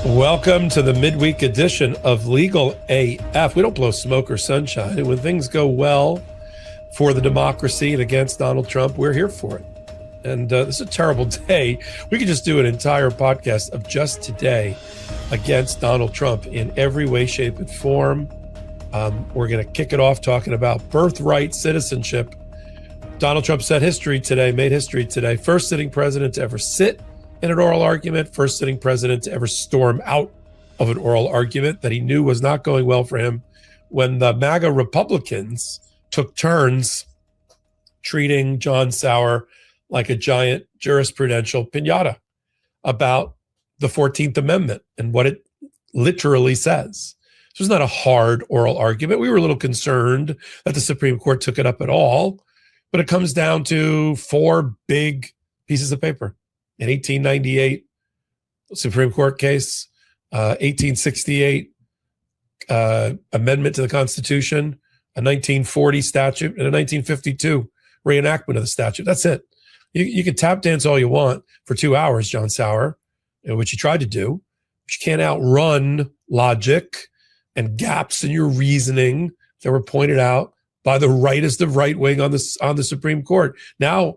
Welcome to the midweek edition of Legal AF. We don't blow smoke or sunshine. And when things go well for the democracy and against Donald Trump, we're here for it. And this is a terrible day. We could just do an entire podcast of just today against Donald Trump in every way, shape, and form. We're going to kick it off talking about birthright citizenship. Donald Trump made history today. First sitting president to ever sit in an oral argument, first sitting president to ever storm out of an oral argument that he knew was not going well for him when the MAGA Republicans took turns treating John Sauer like a giant jurisprudential piñata about the 14th Amendment and what it literally says. This was not a hard oral argument. We were a little concerned that the Supreme Court took it up at all, but it comes down to four big pieces of paper. An 1898 Supreme Court case, 1868 amendment to the Constitution, a 1940 statute, and a 1952 reenactment of the statute. That's it. You can tap dance all you want for 2 hours, John Sauer, which you tried to do, but you can't outrun logic and gaps in your reasoning that were pointed out by the rightest of right wing on the Supreme Court. Now,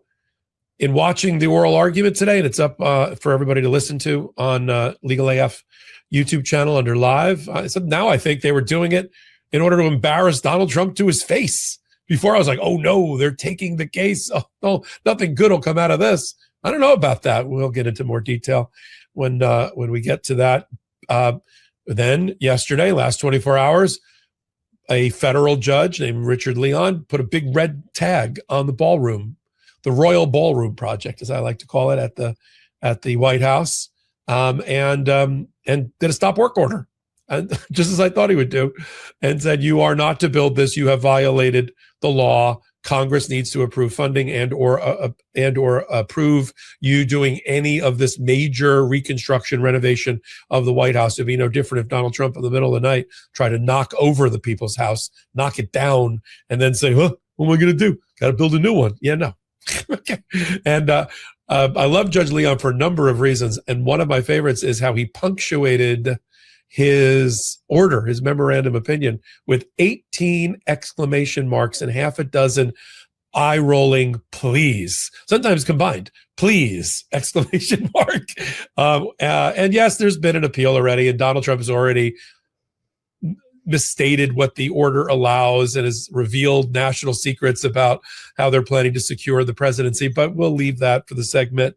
in watching the oral argument today, and it's up for everybody to listen to on Legal AF YouTube channel under live. So now I think they were doing it in order to embarrass Donald Trump to his face. Before I was like, oh no, they're taking the case. Oh no, nothing good will come out of this. I don't know about that. We'll get into more detail when we get to that. Then yesterday, last 24 hours, a federal judge named Richard Leon put a big red tag on the ballroom. The Royal Ballroom Project, as I like to call it, at the White House, and did a stop work order, and just as I thought he would do, and said, "You are not to build this. You have violated the law. Congress needs to approve funding and or approve you doing any of this major reconstruction renovation of the White House. It'd be no different if Donald Trump in the middle of the night tried to knock over the people's house, knock it down, and then say, huh, what am I going to do? Got to build a new one. Yeah, no." Okay. And I love Judge Leon for a number of reasons. And one of my favorites is how he punctuated his order, his memorandum opinion, with 18 exclamation marks and half a dozen eye-rolling please, sometimes combined, please, exclamation mark. And yes, there's been an appeal already, and Donald Trump has already misstated what the order allows and has revealed national secrets about how they're planning to secure the presidency, but we'll leave that for the segment.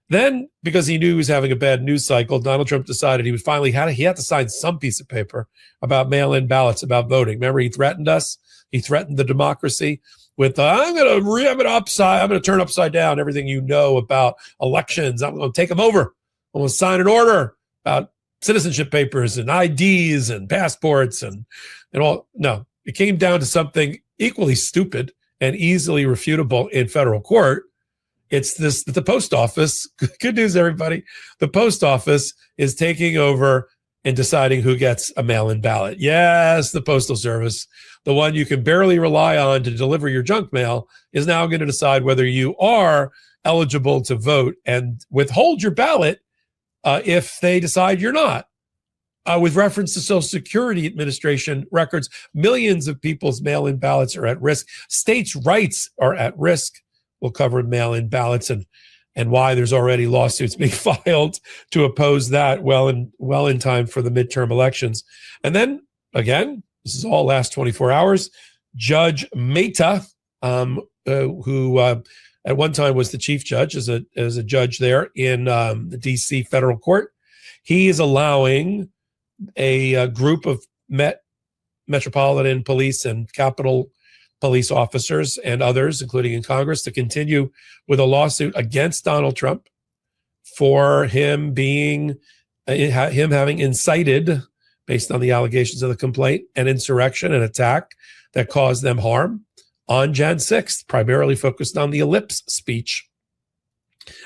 Then, because he knew he was having a bad news cycle, Donald Trump decided he had to sign some piece of paper about mail-in ballots, about voting. Remember, he threatened us. He threatened the democracy with, I'm going to turn upside down everything you know about elections. I'm going to take them over. I'm going to sign an order about citizenship papers and IDs and passports and all. No, it came down to something equally stupid and easily refutable in federal court. It's this, that the post office, good news, everybody, the post office is taking over and deciding who gets a mail-in ballot. Yes, the Postal Service, the one you can barely rely on to deliver your junk mail, is now going to decide whether you are eligible to vote and withhold your ballot if they decide you're not. With reference to Social Security Administration records, millions of people's mail-in ballots are at risk. States' rights are at risk. We'll cover mail-in ballots and why there's already lawsuits being filed to oppose that well in time for the midterm elections. And then, again, this is all last 24 hours, Judge Mehta, who at one time was the chief judge as a judge there in the D.C. federal court. He is allowing a group of Metropolitan Police and Capitol Police officers and others, including in Congress, to continue with a lawsuit against Donald Trump for him having incited, based on the allegations of the complaint, an insurrection, an attack that caused them harm on Jan 6th, primarily focused on the ellipse speech.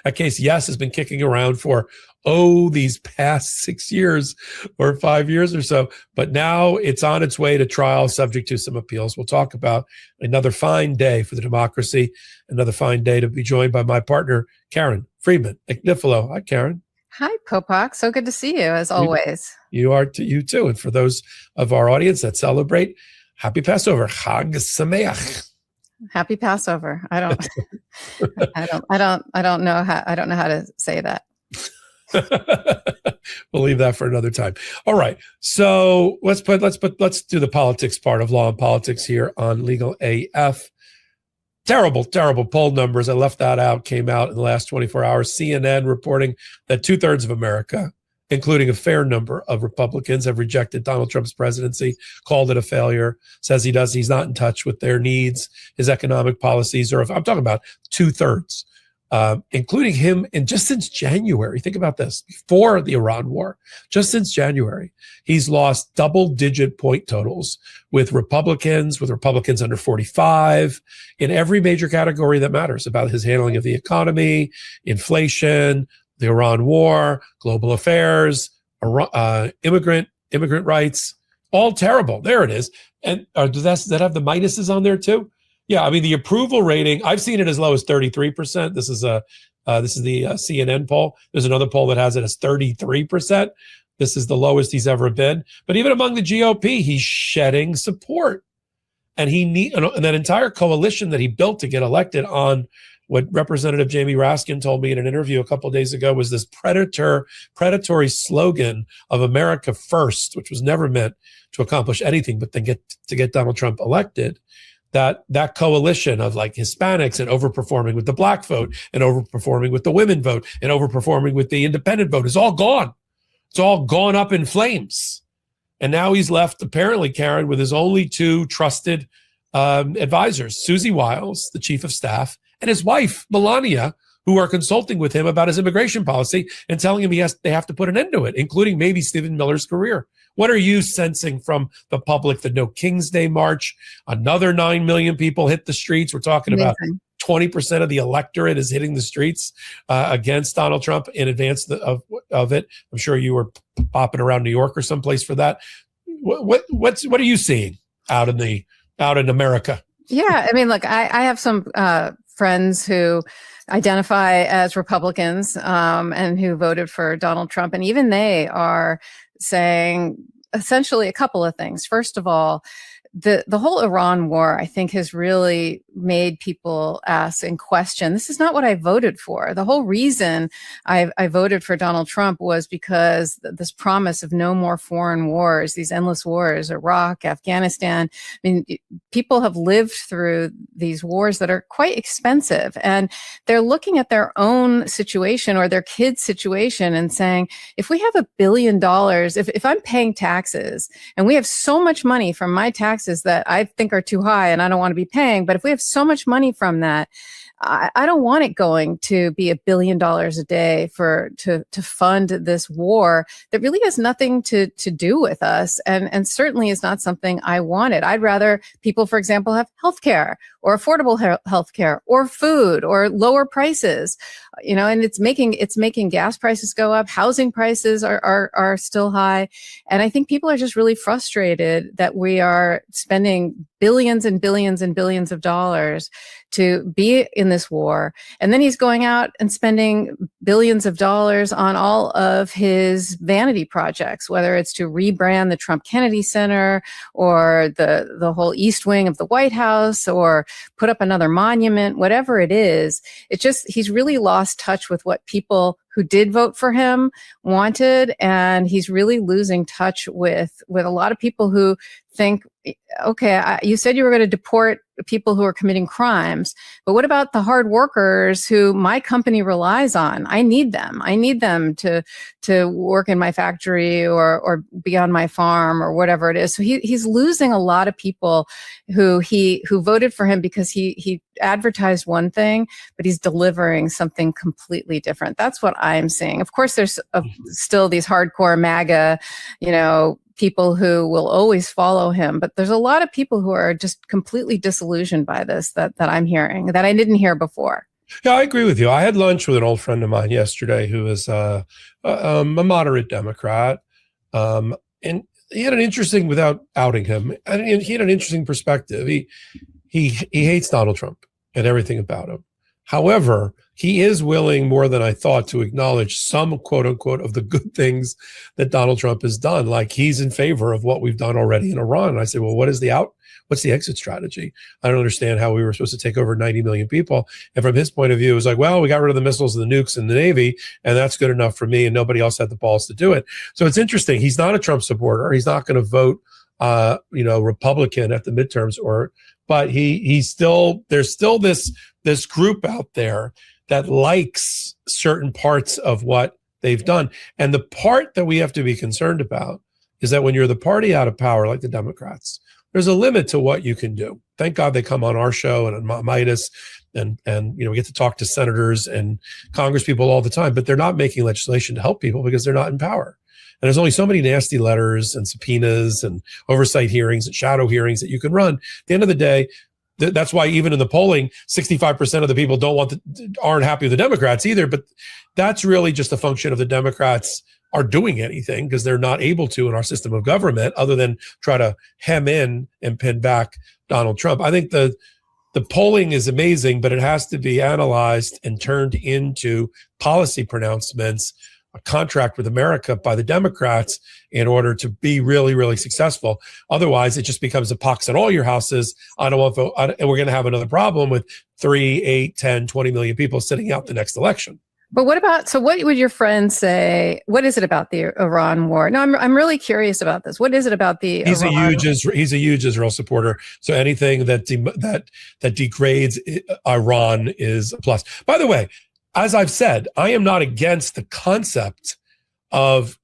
That case, yes, has been kicking around for, these past 6 years or 5 years or so. But now it's on its way to trial, subject to some appeals. We'll talk about another fine day for the democracy, another fine day to be joined by my partner, Karen Friedman Agnifilo. Hi, Karen. Hi, Popok. So good to see you, as always. You are to you too. And for those of our audience that celebrate, happy Passover. Chag Sameach. Happy Passover. I don't know how to say that. We'll leave that for another time. All right. So let's do the politics part of Law and Politics here on Legal AF. Terrible poll numbers. I left that out, came out in the last 24 hours. CNN reporting that 2/3 of America, including a fair number of Republicans, have rejected Donald Trump's presidency, called it a failure, says he's not in touch with their needs, his economic policies, I'm talking about 2/3. Including him, and just since January, think about this, before the Iran war, just since January, he's lost double-digit point totals with Republicans under 45, in every major category that matters about his handling of the economy, inflation, the Iran war, global affairs, immigrant rights, all terrible. There it is. And does that have the minuses on there too? Yeah, I mean, the approval rating, I've seen it as low as 33%. This is the CNN poll. There's another poll that has it as 33%. This is the lowest he's ever been. But even among the GOP, he's shedding support. And and that entire coalition that he built to get elected on what Representative Jamie Raskin told me in an interview a couple of days ago was this predatory slogan of America First, which was never meant to accomplish anything but to get Donald Trump elected. That coalition of like Hispanics and overperforming with the black vote and overperforming with the women vote and overperforming with the independent vote is all gone. It's all gone up in flames. And now he's left, apparently, Karen, with his only two trusted advisors, Susie Wiles, the chief of staff, and his wife, Melania, who are consulting with him about his immigration policy and telling him they have to put an end to it, including maybe Stephen Miller's career. What are you sensing from the public? The No King's Day March, another 9 million people hit the streets. We're talking about 20% of the electorate is hitting the streets against Donald Trump in advance of it. I'm sure you were popping around New York or someplace for that. What are you seeing out in America? Yeah, I mean, look, I have some friends who identify as Republicans and who voted for Donald Trump, and even they are saying essentially a couple of things. First of all, the whole Iran war, I think, has really made people ask and question, this is not what I voted for. The whole reason I voted for Donald Trump was because this promise of no more foreign wars, these endless wars, Iraq, Afghanistan. I mean, people have lived through these wars that are quite expensive, and they're looking at their own situation or their kids' situation and saying, if we have $1 billion, if I'm paying taxes and we have so much money from my taxes that I think are too high and I don't want to be paying, but if we have so much money from that, I don't want it going to be $1 billion a day to fund this war that really has nothing to do with us, and certainly is not something I wanted. I'd rather people, for example, have healthcare or affordable healthcare or food or lower prices, and it's making gas prices go up. Housing prices are still high, and I think people are just really frustrated that we are spending billions and billions and billions of dollars to be in this war. And then he's going out and spending billions of dollars on all of his vanity projects, whether it's to rebrand the Trump Kennedy Center or the whole East Wing of the White House or put up another monument, whatever it is. He's really lost touch with what people who did vote for him wanted. And he's really losing touch with a lot of people who think, okay, you said you were going to deport people who are committing crimes, but what about the hard workers who my company relies on? I need them. I need them to work in my factory or be on my farm or whatever it is. So he's losing a lot of people who voted for him because he advertised one thing, but he's delivering something completely different. That's what I'm seeing. Of course, there's still these hardcore MAGA, people who will always follow him. But there's a lot of people who are just completely disillusioned by this that I'm hearing, that I didn't hear before. Yeah, I agree with you. I had lunch with an old friend of mine yesterday who is a moderate Democrat. And he had an interesting, without outing him, he had an interesting perspective. He hates Donald Trump and everything about him. However, he is willing more than I thought to acknowledge some quote unquote of the good things that Donald Trump has done. Like he's in favor of what we've done already in Iran. And I said, well, what's the exit strategy? I don't understand how we were supposed to take over 90 million people. And from his point of view, it was like, well, we got rid of the missiles and the nukes and the Navy, and that's good enough for me. And nobody else had the balls to do it. So it's interesting. He's not a Trump supporter. He's not going to vote, Republican at the midterms, but there's still this group out there that likes certain parts of what they've done. And the part that we have to be concerned about is that when you're the party out of power, like the Democrats, there's a limit to what you can do. Thank God they come on our show and on Midas, and we get to talk to senators and Congress people all the time, but they're not making legislation to help people because they're not in power. And there's only so many nasty letters and subpoenas and oversight hearings and shadow hearings that you can run. At the end of the day, that's why even in the polling, 65% of the people aren't happy with the Democrats either. But that's really just a function of the Democrats are doing anything because they're not able to in our system of government other than try to hem in and pin back Donald Trump. I think the polling is amazing, but it has to be analyzed and turned into policy pronouncements, a contract with America by the Democrats in order to be really, really successful. Otherwise, it just becomes a pox at all your houses. I don't want to vote. And we're going to have another problem with 3, 8, 10, 20 million people sitting out the next election. But what would your friends say? What is it about the Iran war? No, I'm really curious about this. What is it about the He's a huge Israel supporter. So anything that degrades Iran is a plus. By the way, as I've said, I am not against the concept of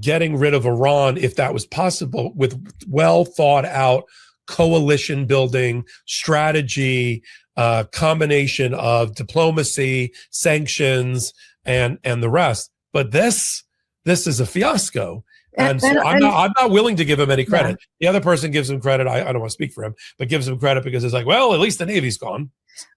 getting rid of Iran if that was possible with well thought out coalition building strategy, combination of diplomacy, sanctions, and the rest. But this is a fiasco. And so I'm not willing to give him any credit. Yeah. The other person gives him credit. I don't want to speak for him, but gives him credit because it's like, well, at least the Navy's gone.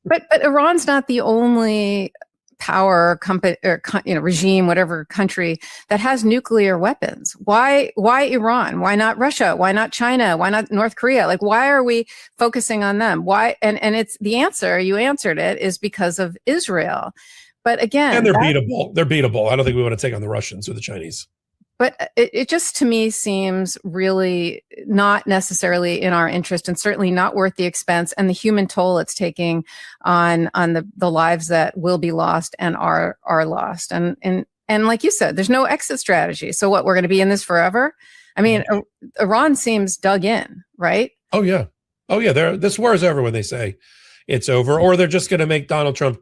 But Iran's not the only power company or regime, whatever country that has nuclear weapons. Why Iran? Why not Russia? Why not China? Why not North Korea? Like, why are we focusing on them? Why? And it's the answer, you answered it, is because of Israel. But again, and they're beatable. They're beatable. I don't think we want to take on the Russians or the Chinese. But it just, to me, seems really not necessarily in our interest, and certainly not worth the expense and the human toll it's taking on the lives that will be lost and are lost. And like you said, there's no exit strategy. So what, we're going to be in this forever? I mean, Iran seems dug in, right? Oh yeah. This war is over when they say it's over, or they're just going to make Donald Trump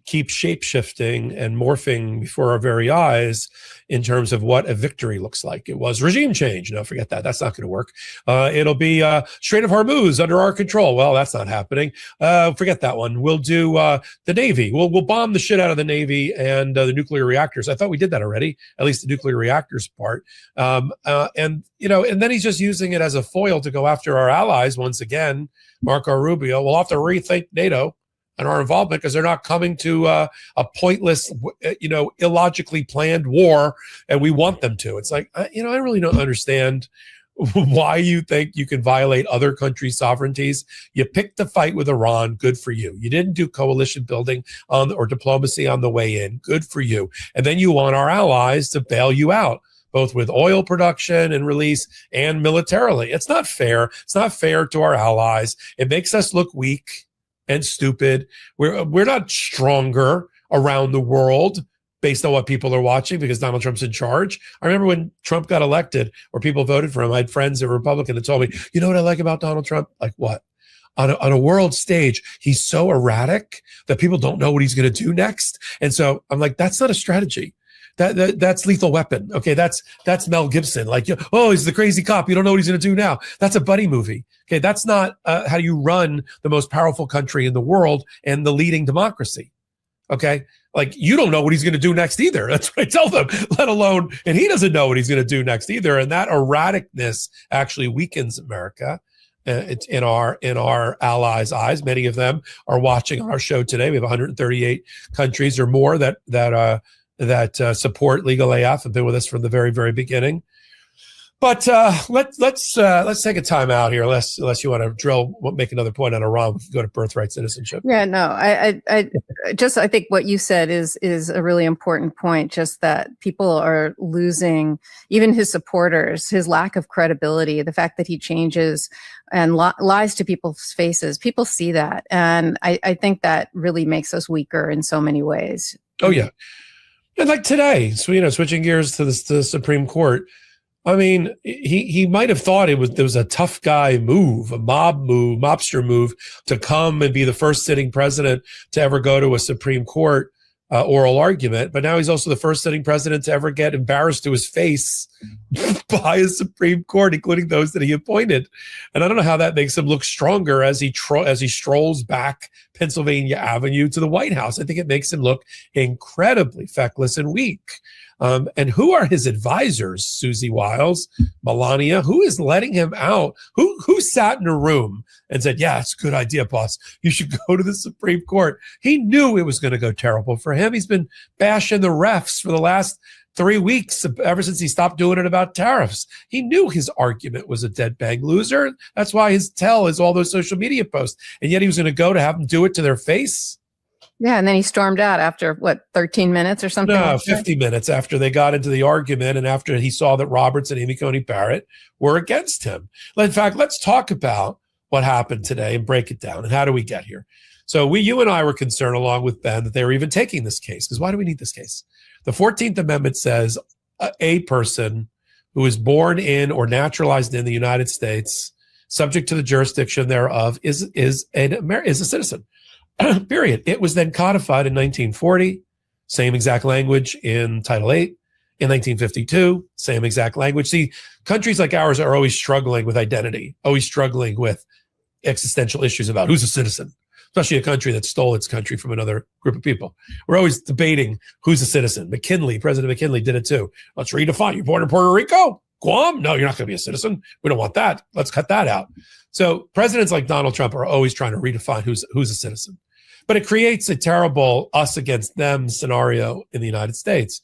keep shape-shifting and morphing before our very eyes in terms of what a victory looks like. It was regime change. No, forget that. That's not going to work. It'll be Strait of Hormuz under our control. Well, that's not happening. Forget that one. We'll do the Navy. We'll bomb the shit out of the Navy and the nuclear reactors. I thought we did that already, at least the nuclear reactors part. And then he's just using it as a foil to go after our allies once again. Marco Rubio. We'll have to rethink NATO and our involvement because they're not coming to a pointless, illogically planned war, and we want them to. It's like, I really don't understand why you think you can violate other countries' sovereignties. You picked the fight with Iran, good for you. You didn't do coalition building or diplomacy on the way in, good for you. And then you want our allies to bail you out, both with oil production and release and militarily. It's not fair. It's not fair to our allies. It makes us look weak and stupid. We're not stronger around the world based on what people are watching because Donald Trump's in charge. I remember when Trump got elected or people voted for him, I had friends that were Republican that told me, you know what I like about Donald Trump? Like what? On a world stage, he's so erratic that people don't know what he's going to do next. And so I'm like, that's not a strategy. That's Lethal Weapon. Okay, that's Mel Gibson. Like, he's the crazy cop. You don't know what he's going to do now. That's a buddy movie. Okay, that's not how you run the most powerful country in the world and the leading democracy. Okay, like you don't know what he's going to do next either. That's what I tell them. Let alone, and he doesn't know what he's going to do next either. And that erraticness actually weakens America. It's in our allies' eyes. Many of them are watching on our show today. We have 138 countries or more that support Legal AF, have been with us from the very, very beginning. But let's take a time out here, unless you want to make another point on Iran. We can go to birthright citizenship. Yeah, no, I think what you said is a really important point. Just that people are losing, even his supporters, his lack of credibility, the fact that he changes and lies to people's faces. People see that, and I think that really makes us weaker in so many ways. Oh yeah, and like today, so switching gears to the Supreme Court. I mean, he might have thought there was a tough guy move, a mobster move to come and be the first sitting president to ever go to a Supreme Court oral argument. But now he's also the first sitting president to ever get embarrassed to his face by a Supreme Court, including those that he appointed. And I don't know how that makes him look stronger as he strolls back Pennsylvania Avenue to the White House. I think it makes him look incredibly feckless and weak. And who are his advisors? Susie Wiles, Melania, who is letting him out? Who sat in a room and said, yeah, it's a good idea, boss. You should go to the Supreme Court. He knew it was going to go terrible for him. He's been bashing the refs for the last 3 weeks, ever since he stopped doing it about tariffs. He knew his argument was a dead bang loser. That's why his tell is all those social media posts. And yet he was going to go to have them do it to their face. Yeah, and then he stormed out after, 13 minutes or something? No, 50 minutes after they got into the argument and after he saw that Roberts and Amy Coney Barrett were against him. In fact, let's talk about what happened today and break it down. And how do we get here? So you and I were concerned, along with Ben, that they were even taking this case. Because why do we need this case? The 14th Amendment says a person who is born in or naturalized in the United States, subject to the jurisdiction thereof, is a citizen. Period. It was then codified in 1940, same exact language in Title VIII. In 1952, same exact language. See, countries like ours are always struggling with identity, always struggling with existential issues about who's a citizen, especially a country that stole its country from another group of people. We're always debating who's a citizen. President McKinley did it too. Let's redefine. You're born in Puerto Rico? Guam? No, you're not going to be a citizen. We don't want that. Let's cut that out. So presidents like Donald Trump are always trying to redefine who's a citizen. But it creates a terrible us against them scenario in the United States.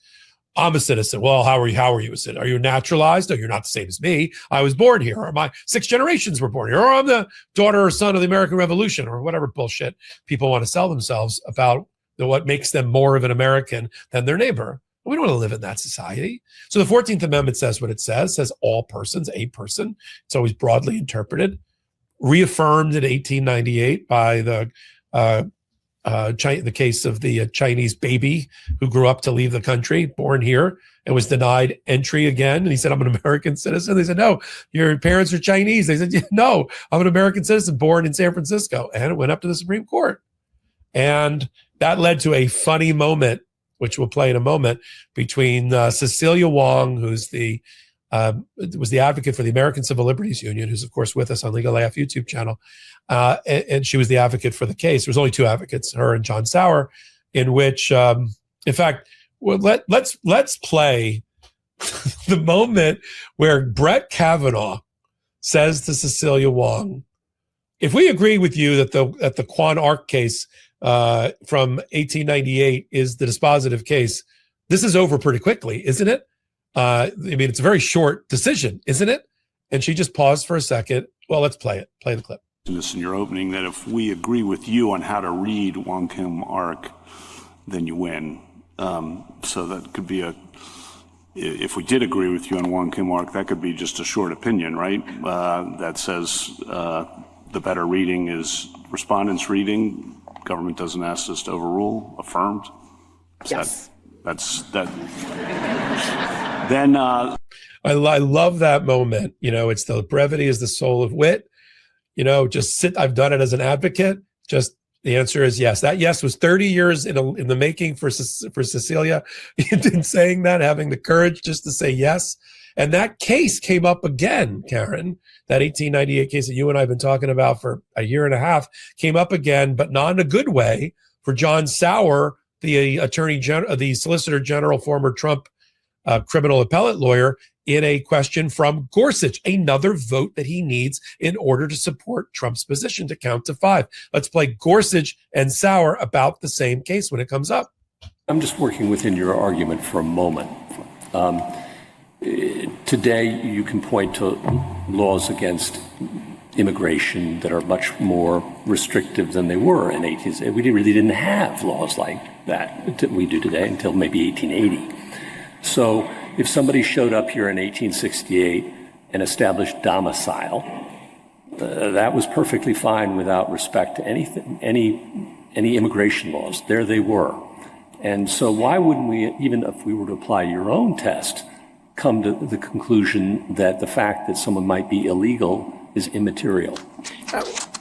I'm a citizen. Well, how are you a citizen? Are you naturalized? No, you're not the same as me. I was born here, or my 6 generations were born here, or I'm the daughter or son of the American Revolution, or whatever bullshit people want to sell themselves about what makes them more of an American than their neighbor. We don't want to live in that society. So the 14th Amendment says what it says all persons, a person. It's always broadly interpreted, reaffirmed in 1898 by the case of the Chinese baby who grew up to leave the country, born here, and was denied entry again. And he said, I'm an American citizen. They said, no, your parents are Chinese. They said, yeah, no, I'm an American citizen born in San Francisco. And it went up to the Supreme Court. And that led to a funny moment, which we'll play in a moment, between Cecilia Wong, who's was the advocate for the American Civil Liberties Union, who's, of course, with us on Legal AF YouTube channel. And she was the advocate for the case. There was only 2 advocates, her and John Sauer, in which, in fact, let's play the moment where Brett Kavanaugh says to Cecilia Wong, if we agree with you that the Quan Arc case from 1898 is the dispositive case, this is over pretty quickly, isn't it? I mean, it's a very short decision, isn't it? And she just paused for a second. Well, let's play it. Play the clip. This in your opening, that if we agree with you on how to read Wong Kim Arc, then you win. So that could be if we did agree with you on Wong Kim Arc, that could be just a short opinion, right? That says the better reading is respondent's reading. Government doesn't ask us to overrule, affirmed. Yes. That's that. Then I love that moment. It's the brevity is the soul of wit. Just sit. I've done it as an advocate. Just the answer is yes. That yes was 30 years in the making for Cecilia in saying that, having the courage just to say yes. And that case came up again, Karen. That 1898 case that you and I have been talking about for a year and a half came up again, but not in a good way, for John Sauer, the the Solicitor General, former Trump criminal appellate lawyer, in a question from Gorsuch, another vote that he needs in order to support Trump's position to count to 5. Let's play Gorsuch and Sauer about the same case when it comes up. I'm just working within your argument for a moment. Today, you can point to laws against immigration that are much more restrictive than they were in 1860. We really didn't have laws like that we do today until maybe 1880. So if somebody showed up here in 1868 and established domicile, that was perfectly fine without respect to anything, any immigration laws. There they were. And so why wouldn't we, even if we were to apply your own test, come to the conclusion that the fact that someone might be illegal is immaterial?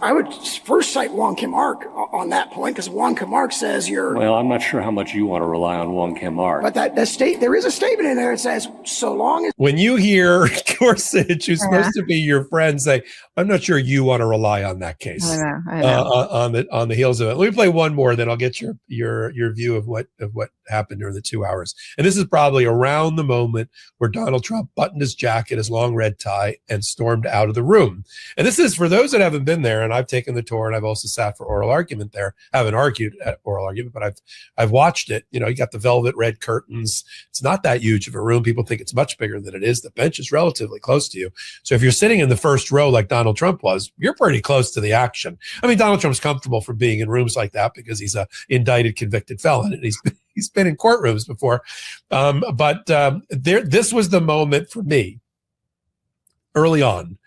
I would first cite Wong Kim Ark on that point, because Wong Kim Ark says you're... Well, I'm not sure how much you want to rely on Wong Kim Ark. But there is a statement in there that says, so long as... When you hear Gorsuch, who's supposed to be your friend, say, I'm not sure you want to rely on that case. I know. On the heels of it. Let me play one more, then I'll get your view of what happened during the 2 hours. And this is probably around the moment where Donald Trump buttoned his jacket, his long red tie, and stormed out of the room. And this is for those that haven't been there, and I've taken the tour, and I've also sat for oral argument there. I haven't argued at oral argument, but I've watched it. You know, you got the velvet red curtains. It's not that huge of a room. People think it's much bigger than it is. The bench is relatively close to you. So if you're sitting in the first row like Donald Trump was, you're pretty close to the action. I mean, Donald Trump's comfortable for being in rooms like that because he's a indicted, convicted felon, and he's been in courtrooms before. This was the moment for me early on,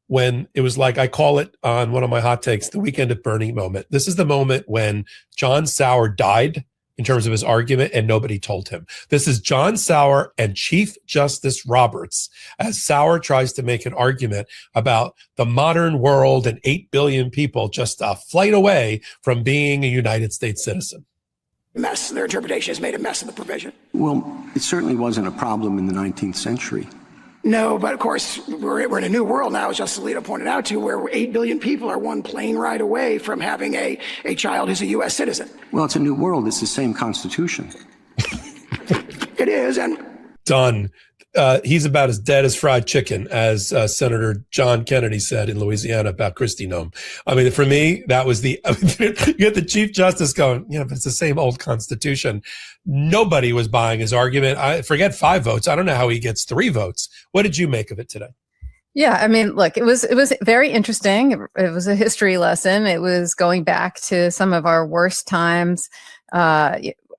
when it was like, I call it on one of my hot takes, the weekend at Bernie moment. This is the moment when John Sauer died in terms of his argument and nobody told him. This is John Sauer and Chief Justice Roberts as Sauer tries to make an argument about the modern world and 8 billion people just a flight away from being a United States citizen. Mess. Their interpretation has made a mess of the provision. Well, it certainly wasn't a problem in the 19th century. No, but of course, we're in a new world now, as Justice Alito pointed out, too, where 8 billion people are one plane ride away from having a child who's a U.S. citizen. Well, it's a new world. It's the same Constitution. It is, and... Done. He's about as dead as fried chicken, as Senator John Kennedy said in Louisiana about Kristi Noem. I mean, for me, that was you get the Chief Justice going, yeah, but it's the same old Constitution. Nobody was buying his argument. I forget 5 votes. I don't know how he gets 3 votes. What did you make of it today? Yeah, I mean, look, it was very interesting. It was a history lesson. It was going back to some of our worst times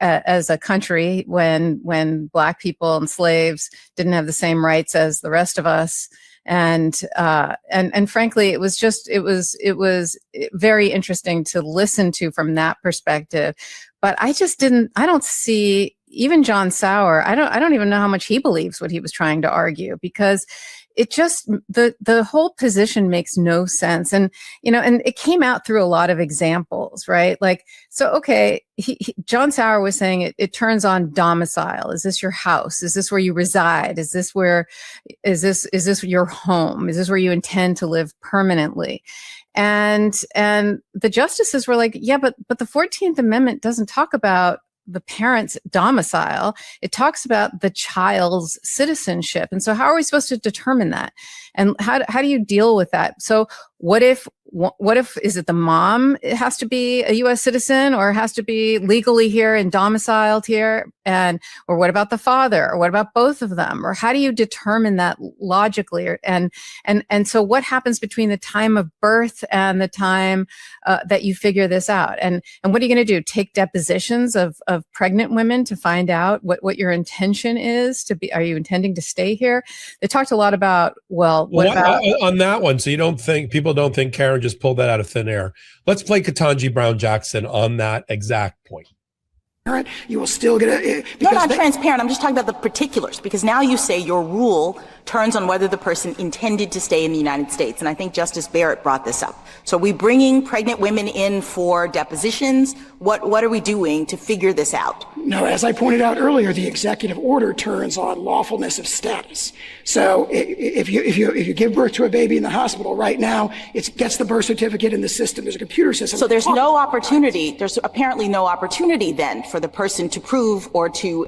as a country when Black people and slaves didn't have the same rights as the rest of us. And frankly, it was very interesting to listen to from that perspective. But I don't see, even John Sauer, I don't even know how much he believes what he was trying to argue, because it just, the whole position makes no sense. And, and it came out through a lot of examples, right? Like, so, okay, John Sauer was saying it turns on domicile. Is this your house? Is this where you reside? Is this your home? Is this where you intend to live permanently? And the justices were like, yeah, but the 14th Amendment doesn't talk about the parent's domicile. It talks about the child's citizenship. And so how are we supposed to determine that? And how do you deal with that? So what if is it the mom? It has to be a U.S. citizen, or it has to be legally here and domiciled here? Or what about the father? Or what about both of them? Or how do you determine that logically? And so what happens between the time of birth and the time that you figure this out? And what are you going to do? Take depositions of pregnant women to find out what your intention is to be? Are you intending to stay here? They talked a lot about, what about on that one? So people don't think Karen just pulled that out of thin air. Let's play Ketanji Brown Jackson on that exact point. You will still get not transparent. I'm just talking about the particulars, because now you say your rule turns on whether the person intended to stay in the United States. And I think Justice Barrett brought this up. So are we bringing pregnant women in for depositions? What are we doing to figure this out? No, as I pointed out earlier, the executive order turns on lawfulness of status. So if you give birth to a baby in the hospital right now, it gets the birth certificate in the system. There's a computer system. So there's no opportunity. There's apparently no opportunity then for the person to prove or to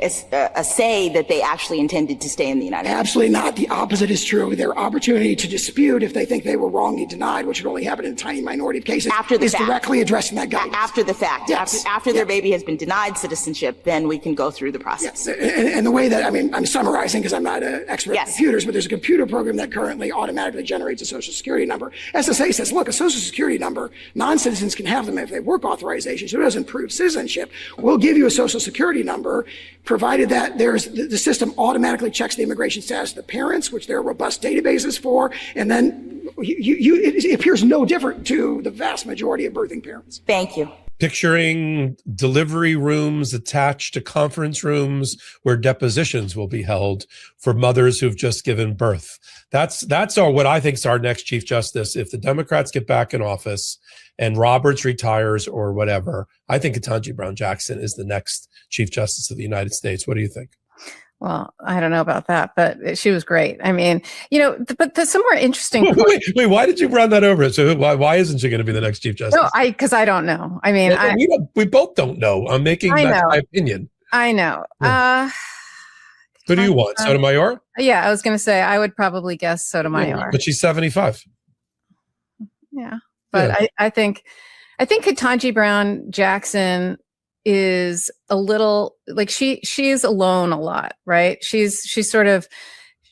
say that they actually intended to stay in the United States. Absolutely not. The opposite is true. Their opportunity to dispute if they think they were wrongly denied, which would only happen in a tiny minority of cases, is directly addressed in that guidance. After the fact. Yes. After their baby has been denied citizenship, then we can go through the process. Yes. And the way that, I'm summarizing because I'm not an expert in computers, but there's a computer program that currently automatically generates a Social Security number. SSA says, look, a Social Security number, non-citizens can have them if they have work authorization, so it doesn't prove citizenship. We'll give you a Social Security number, provided that the system automatically checks the immigration status of the parents, which there are robust databases for, and then it appears no different to the vast majority of birthing parents. Thank you. Picturing delivery rooms attached to conference rooms where depositions will be held for mothers who've just given birth. That's what I think is our next Chief Justice. If the Democrats get back in office and Roberts retires or whatever, I think Ketanji Brown Jackson is the next Chief Justice of the United States. What do you think? Well, I don't know about that, but she was great. I mean, but there's some more interesting. Wait, why did you run that over? So why isn't she going to be the next Chief Justice? No, because I don't know. I mean, we both don't know. I'm making that's my opinion. I know. Yeah. Who do you want? Sotomayor? Yeah, I was going to say I would probably guess Sotomayor. But she's 75. Yeah, but I think Ketanji Brown Jackson is a little like she's alone a lot, right? She's sort of,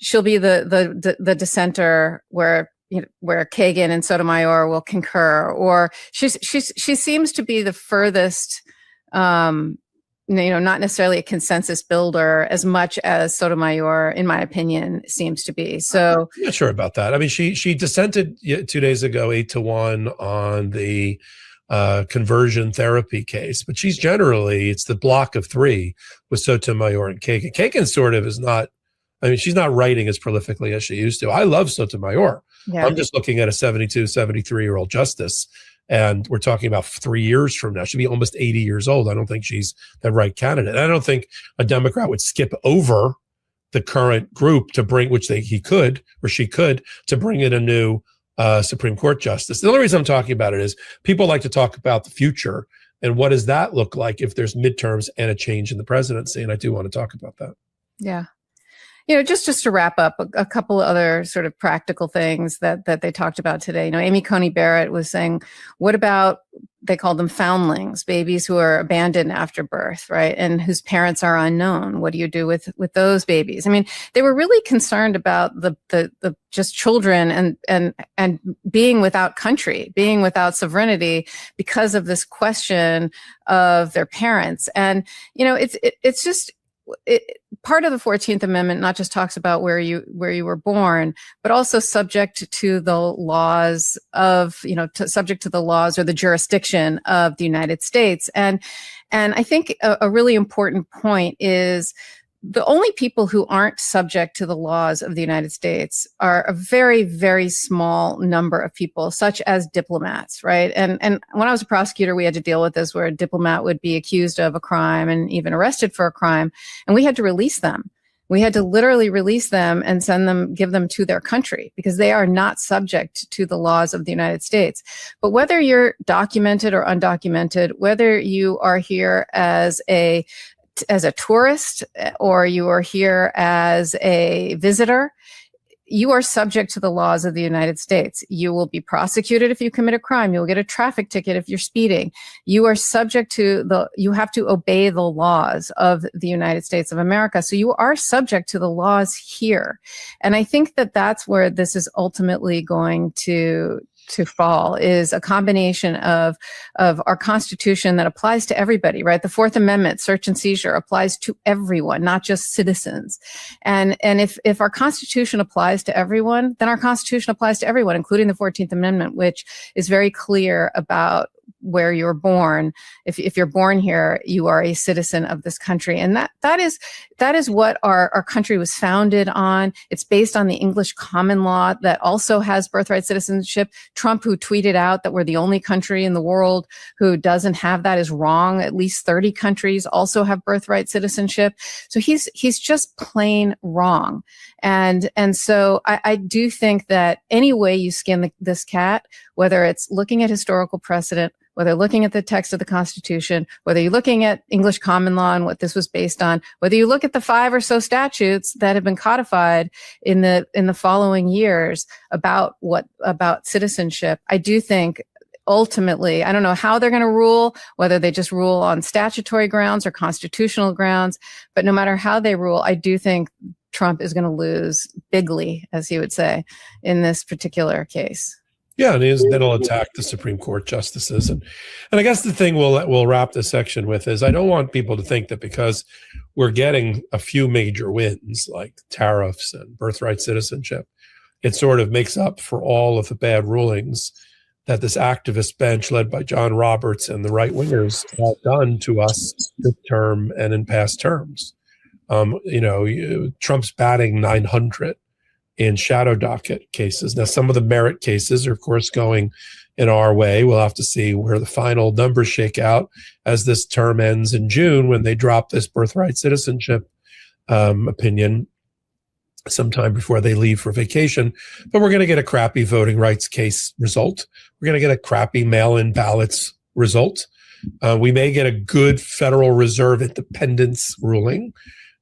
she'll be the dissenter where Kagan and Sotomayor will concur, or she seems to be the furthest, not necessarily a consensus builder as much as Sotomayor, in my opinion, seems to be. So I'm not sure about that. I mean, she dissented 2 days ago 8-1 on the conversion therapy case, but she's generally, it's the block of three with Sotomayor and Kagan. Kagan sort of is not, she's not writing as prolifically as she used to. I love Sotomayor. Yeah. I'm just looking at a 72, 73-year-old justice, and we're talking about 3 years from now. She'll be almost 80 years old. I don't think she's the right candidate. I don't think a Democrat would skip over the current group to bring, which he could, or she could, to bring in a new Supreme Court justice. The only reason I'm talking about it is people like to talk about the future and what does that look like if there's midterms and a change in the presidency. And I do want to talk about that. Yeah. Just to wrap up, a couple of other sort of practical things that they talked about today. Amy Coney Barrett was saying, what about, they called them foundlings, babies who are abandoned after birth, right? And whose parents are unknown. What do you do with those babies? I mean, they were really concerned about the just children and being without country, being without sovereignty because of this question of their parents. And, it's just, part of the 14th Amendment not just talks about where you were born, but also subject to the laws of, subject to the laws or the jurisdiction of the United States. And I think a really important point is the only people who aren't subject to the laws of the United States are a very, very small number of people, such as diplomats, right? And when I was a prosecutor, we had to deal with this, where a diplomat would be accused of a crime and even arrested for a crime, and we had to release them. We had to literally release them and give them to their country, because they are not subject to the laws of the United States. But whether you're documented or undocumented, whether you are here as a tourist or you are here as a visitor, you are subject to the laws of the United States. You will be prosecuted if you commit a crime. You'll get a traffic ticket if you're speeding. You are subject to you have to obey the laws of the United States of America. So you are subject to the laws here. And I think that that's where this is ultimately going to fall, is a combination of our Constitution that applies to everybody, right? The Fourth Amendment, search and seizure, applies to everyone, not just citizens. And if our Constitution applies to everyone, then our Constitution applies to everyone, including the 14th Amendment, which is very clear about where you're born. If you're born here, you are a citizen of this country. And that is what our country was founded on. It's based on the English common law that also has birthright citizenship. Trump, who tweeted out that we're the only country in the world who doesn't have that, is wrong. At least 30 countries also have birthright citizenship. So he's just plain wrong. And so I do think that any way you skin this cat, whether it's looking at historical precedent, whether looking at the text of the Constitution, whether you're looking at English common law and what this was based on, whether you look at the 5 or so statutes that have been codified in the following years about citizenship, I do think ultimately, I don't know how they're going to rule, whether they just rule on statutory grounds or constitutional grounds, but no matter how they rule, I do think Trump is going to lose bigly, as he would say, in this particular case. Yeah, and then he'll attack the Supreme Court justices. And I guess the thing we'll wrap this section with is I don't want people to think that because we're getting a few major wins like tariffs and birthright citizenship, it sort of makes up for all of the bad rulings that this activist bench led by John Roberts and the right-wingers have done to us this term and in past terms. Trump's batting 900 in shadow docket cases. Now, some of the merit cases are, of course, going in our way. We'll have to see where the final numbers shake out as this term ends in June when they drop this birthright citizenship opinion sometime before they leave for vacation. But we're going to get a crappy voting rights case result. We're going to get a crappy mail-in ballots result. We may get a good Federal Reserve independence ruling.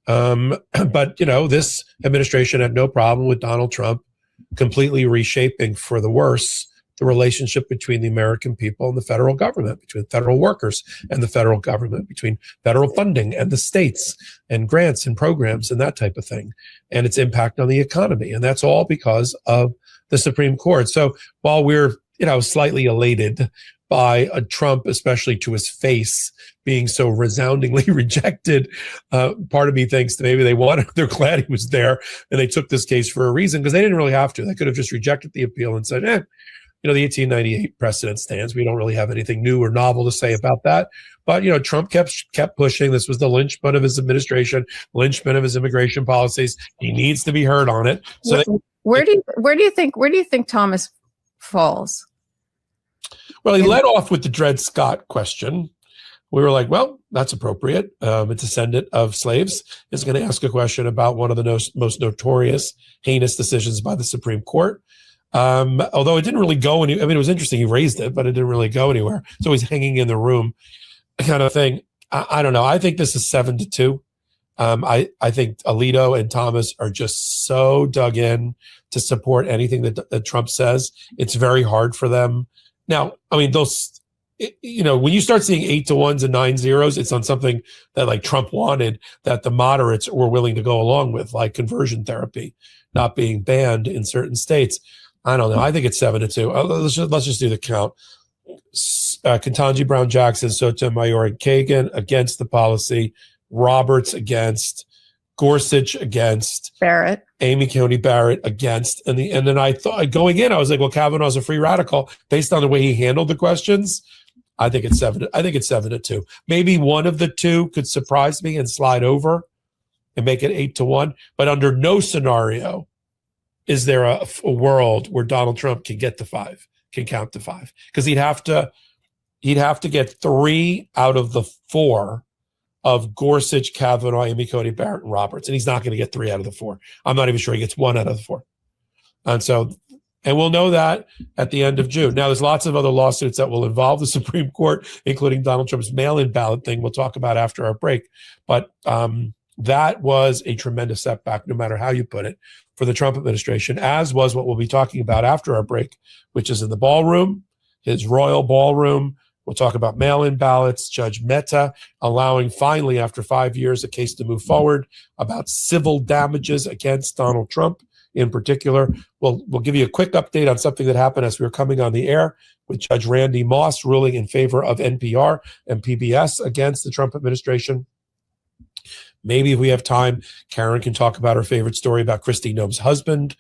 But, this administration had no problem with Donald Trump completely reshaping for the worse the relationship between the American people and the federal government, between federal workers and the federal government, between federal funding and the states and grants and programs and that type of thing, and its impact on the economy. And that's all because of the Supreme Court. So while we're, slightly elated by a Trump, especially to his face, being so resoundingly rejected, part of me thinks that maybe they're glad he was there and they took this case for a reason, because they didn't really have to. They could have just rejected the appeal and said, the 1898 precedent stands. We don't really have anything new or novel to say about that. But, Trump kept pushing. This was the linchpin of his administration, linchpin of his immigration policies. He needs to be heard on it. So where do you think Thomas falls? Well, he led off with the Dred Scott question. We were like, well, that's appropriate. A descendant of slaves is going to ask a question about one of the most notorious, heinous decisions by the Supreme Court. Although it didn't really go it was interesting. He raised it, but it didn't really go anywhere. So he's hanging in the room kind of thing. I don't know. I think this is 7-2. I think Alito and Thomas are just so dug in to support anything that Trump says. It's very hard for them. Now, those, when you start seeing 8-1s and 9-0s, it's on something that like Trump wanted that the moderates were willing to go along with, like conversion therapy not being banned in certain states. I don't know. I think it's 7-2. Let's just do the count. Ketanji Brown Jackson, Sotomayor, and Kagan against the policy. Roberts against. Gorsuch against. Barrett. Amy Coney Barrett against. And then I thought, going in, I was like, well, Kavanaugh's a free radical based on the way he handled the questions. I think it's 7-2. Maybe one of the two could surprise me and slide over and make it 8-1. But under no scenario is there a world where Donald Trump can get to 5, can count to 5, because he'd have to get 3 out of the 4 of Gorsuch, Kavanaugh, Amy Coney Barrett, and Roberts, and he's not going to get 3 out of the 4. I'm not even sure he gets 1 out of the 4. And we'll know that at the end of June. Now, there's lots of other lawsuits that will involve the Supreme Court, including Donald Trump's mail-in ballot thing we'll talk about after our break. But that was a tremendous setback, no matter how you put it, for the Trump administration, as was what we'll be talking about after our break, which is in the ballroom, his royal ballroom. We'll talk about mail-in ballots, Judge Mehta allowing finally, after 5 years, a case to move forward about civil damages against Donald Trump in particular. We'll give you a quick update on something that happened as we were coming on the air with Judge Randy Moss ruling in favor of NPR and PBS against the Trump administration. Maybe if we have time, Karen can talk about her favorite story about Kristi Noem's husband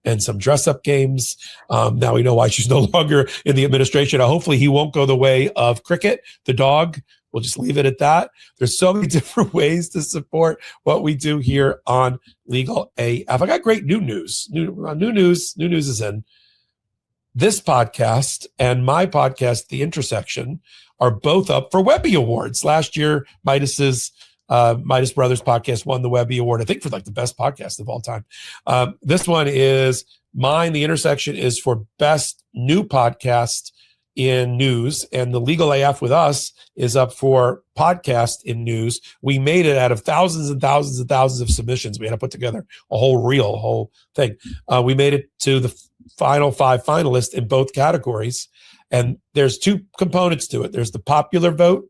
and some dress-up games. Now we know why she's no longer in the administration. Hopefully he won't go the way of Cricket, the dog. We'll just leave it at that. There's so many different ways to support what we do here on Legal AF. I got great new news. New news is in. This podcast and my podcast, The Intersection, are both up for Webby Awards. Last year, Midas Brothers podcast won the Webby Award, I think, for like the best podcast of all time. This one is mine. The Intersection is for best new podcast. in news, and the Legal AF with us is up for podcast in news. We made it out of thousands and thousands and thousands of submissions. We had to put together a whole reel, a whole thing. We made it to the final 5 finalists in both categories. And there's 2 components to it. There's the popular vote.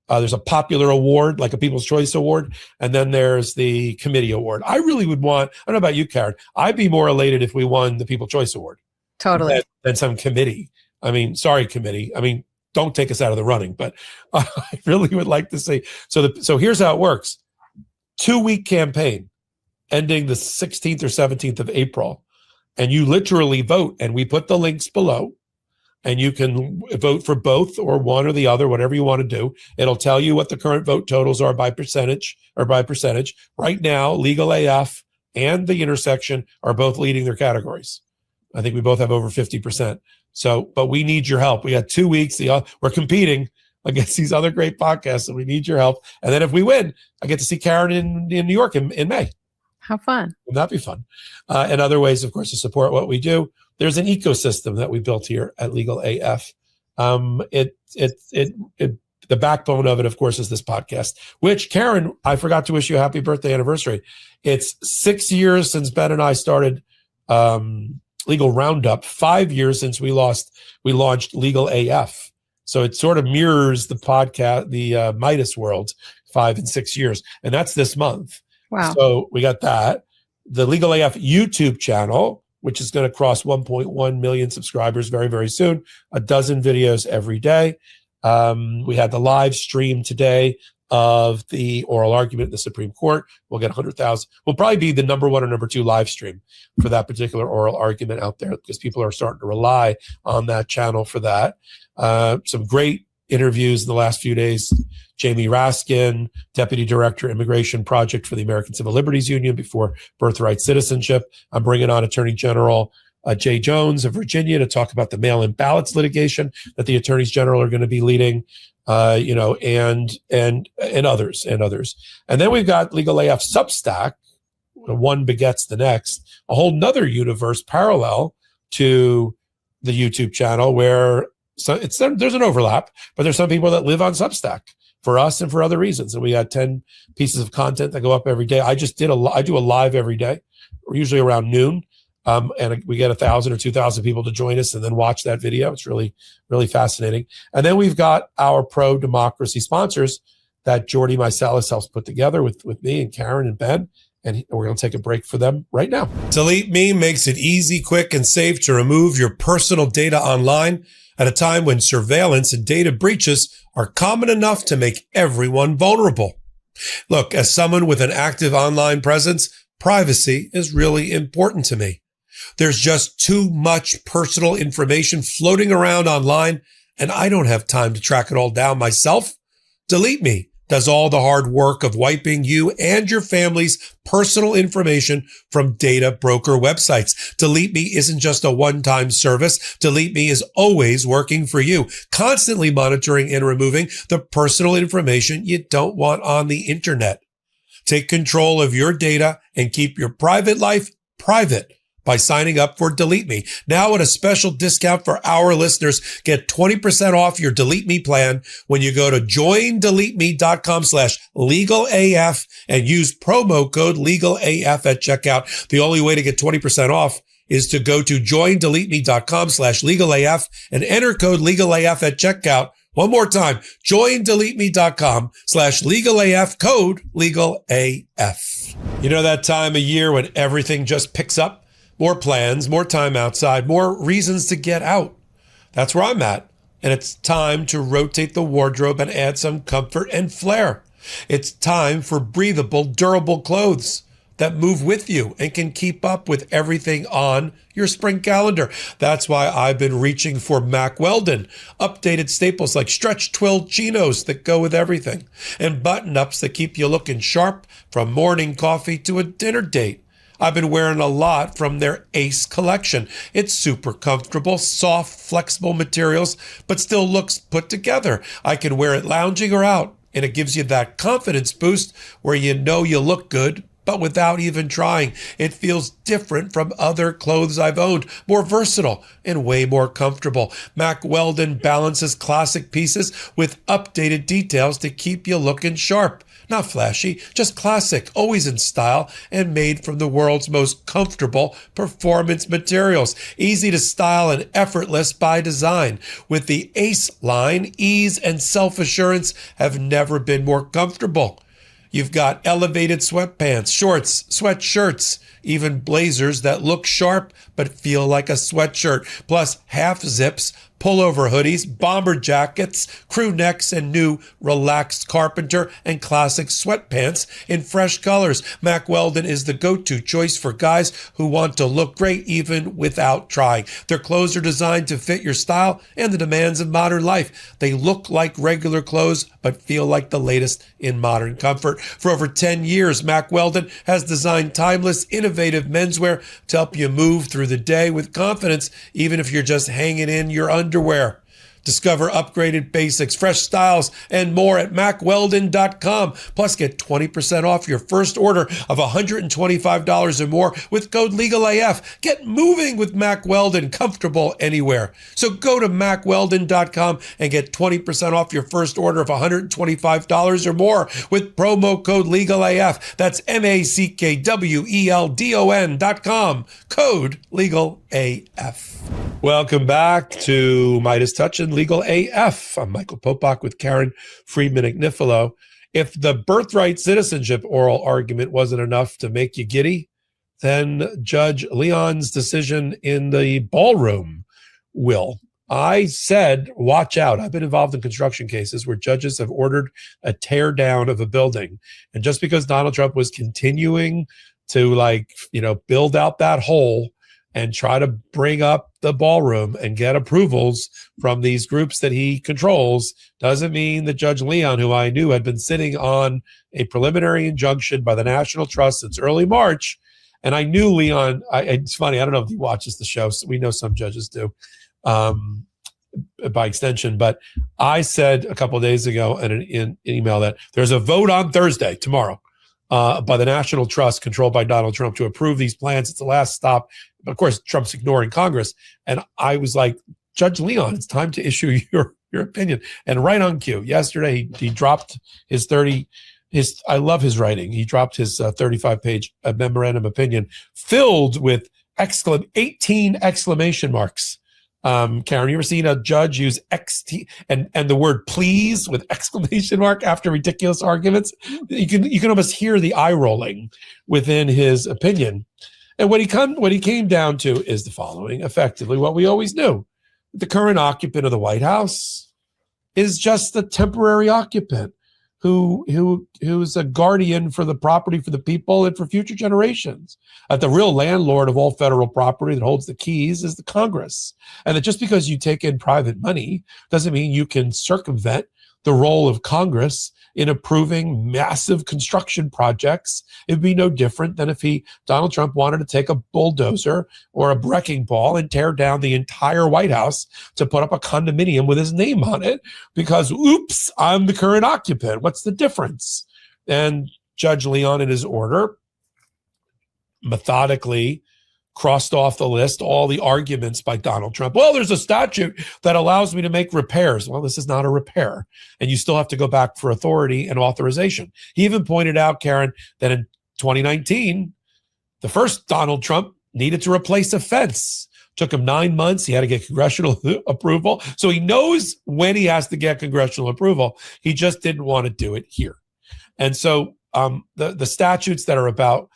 There's a popular award, like a People's Choice Award. And then there's the committee award. I really would want, I don't know about you, Karen, I'd be more elated if we won the People's Choice Award. Totally. Than some committee. I mean, sorry, committee. I mean, don't take us out of the running, but I really would like to say, so here's how it works. 2-week campaign ending the 16th or 17th of April. And you literally vote, and we put the links below, and you can vote for both or one or the other, whatever you want to do. It'll tell you what the current vote totals are by percentage. Right now, Legal AF and The Intersection are both leading their categories. I think we both have over 50%. So, but we need your help. We got 2 weeks. We're competing against these other great podcasts, and we need your help. And then if we win, I get to see Karen in New York in May. How fun. Wouldn't that be fun? And other ways, of course, to support what we do. There's an ecosystem that we built here at Legal AF. The backbone of it, of course, is this podcast, which, Karen, I forgot to wish you a happy birthday anniversary. It's 6 years since Ben and I started Legal Roundup, 5 years since we launched Legal AF. So it sort of mirrors the podcast, the Midas world, 5 and 6 years. And that's this month. Wow. So we got that. The Legal AF YouTube channel, which is going to cross 1.1 million subscribers very, very soon. 12 videos every day. We had the live stream today of the oral argument in the Supreme Court. We'll get 100,000. We'll probably be the number 1 or number 2 live stream for that particular oral argument out there, because people are starting to rely on that channel for that. Some great interviews in the last few days. Jamie Raskin, Deputy Director, Immigration Project for the American Civil Liberties Union before Birthright Citizenship. I'm bringing on Attorney General Jay Jones of Virginia to talk about the mail-in ballots litigation that the attorneys general are going to be leading, and others. And then we've got Legal AF Substack. One begets the next, a whole nother universe parallel to the YouTube channel where there's an overlap, but there's some people that live on Substack for us and for other reasons. And we got 10 pieces of content that go up every day. I do a live every day, usually around noon. And we get 1,000 or 2,000 people to join us and then watch that video. It's really, really fascinating. And then we've got our pro-democracy sponsors that Jordy Mycelis helps put together with me and Karen and Ben. And we're going to take a break for them right now. Delete Me makes it easy, quick, and safe to remove your personal data online at a time when surveillance and data breaches are common enough to make everyone vulnerable. Look, as someone with an active online presence, privacy is really important to me. There's just too much personal information floating around online, and I don't have time to track it all down myself. Delete Me does all the hard work of wiping you and your family's personal information from data broker websites. Delete Me isn't just a one-time service. Delete Me is always working for you, constantly monitoring and removing the personal information you don't want on the internet. Take control of your data and keep your private life private by signing up for Delete Me. Now at a special discount for our listeners, get 20% off your Delete Me plan when you go to joindeleteme.com/legalaf and use promo code legalaf at checkout. The only way to get 20% off is to go to joindeleteme.com/legalaf and enter code legalaf at checkout. One more time, joindeleteme.com/legalaf, code legalaf. You know that time of year when everything just picks up? More plans, more time outside, more reasons to get out. That's where I'm at. And it's time to rotate the wardrobe and add some comfort and flair. It's time for breathable, durable clothes that move with you and can keep up with everything on your spring calendar. That's why I've been reaching for Mack Weldon, updated staples like stretch twilled chinos that go with everything, and button-ups that keep you looking sharp from morning coffee to a dinner date. I've been wearing a lot from their Ace collection. It's super comfortable, soft, flexible materials, but still looks put together. I can wear it lounging or out, and it gives you that confidence boost where you know you look good but without even trying. It feels different from other clothes I've owned, more versatile and way more comfortable. Mack Weldon balances classic pieces with updated details to keep you looking sharp. Not flashy, just classic, always in style, and made from the world's most comfortable performance materials. Easy to style and effortless by design. With the Ace line, ease and self-assurance have never been more comfortable. You've got elevated sweatpants, shorts, sweatshirts, even blazers that look sharp but feel like a sweatshirt, plus half zips, pullover hoodies, bomber jackets, crew necks, and new relaxed carpenter and classic sweatpants in fresh colors. Mack Weldon is the go-to choice for guys who want to look great even without trying. Their clothes are designed to fit your style and the demands of modern life. They look like regular clothes but feel like the latest in modern comfort. For over 10 years, Mack Weldon has designed timeless, innovative menswear to help you move through the day with confidence, even if you're just hanging in your underwear. Discover upgraded basics, fresh styles, and more at MackWeldon.com. Plus, get 20% off your first order of $125 or more with code LEGALAF. Get moving with Mack Weldon, comfortable anywhere. So go to MackWeldon.com and get 20% off your first order of $125 or more with promo code LEGALAF. That's MackWeldon.com. Code LEGALAF. Welcome back to Midas Touch and Legal AF. I'm Michael Popok with Karen Friedman-Agnifilo. If the birthright citizenship oral argument wasn't enough to make you giddy, then Judge Leon's decision in the ballroom will. I said, watch out. I've been involved in construction cases where judges have ordered a tear down of a building. And just because Donald Trump was continuing to build out that hole and try to bring up the ballroom and get approvals from these groups that he controls, doesn't mean that Judge Leon, who I knew had been sitting on a preliminary injunction by the National Trust since early March. And I knew Leon, it's funny, I don't know if he watches the show, so we know some judges do by extension, but I said a couple of days ago in an email that there's a vote on Thursday, tomorrow, by the National Trust controlled by Donald Trump to approve these plans. It's the last stop. But of course, Trump's ignoring Congress. And I was like, Judge Leon, it's time to issue your opinion. And right on cue, yesterday, he dropped I love his writing. He dropped his 35-page memorandum opinion filled with 18 exclamation marks. Karen, you ever seen a judge use XT and the word please with exclamation mark after ridiculous arguments? You can almost hear the eye rolling within his opinion. And what he came down to is the following, effectively what we always knew. The current occupant of the White House is just a temporary occupant who's a guardian for the property for the people and for future generations. The real landlord of all federal property that holds the keys is the Congress. And that just because you take in private money doesn't mean you can circumvent the role of Congress in approving massive construction projects. It'd be no different than if Donald Trump wanted to take a bulldozer or a wrecking ball and tear down the entire White House to put up a condominium with his name on it because, oops, I'm the current occupant. What's the difference? And Judge Leon, in his order, methodically crossed off the list all the arguments by Donald Trump. Well, there's a statute that allows me to make repairs. Well, this is not a repair, and you still have to go back for authority and authorization. He even pointed out, Karen, that in 2019, the first Donald Trump needed to replace a fence. Took him 9 months. He had to get congressional approval. So he knows when he has to get congressional approval. He just didn't want to do it here. And so the statutes that are about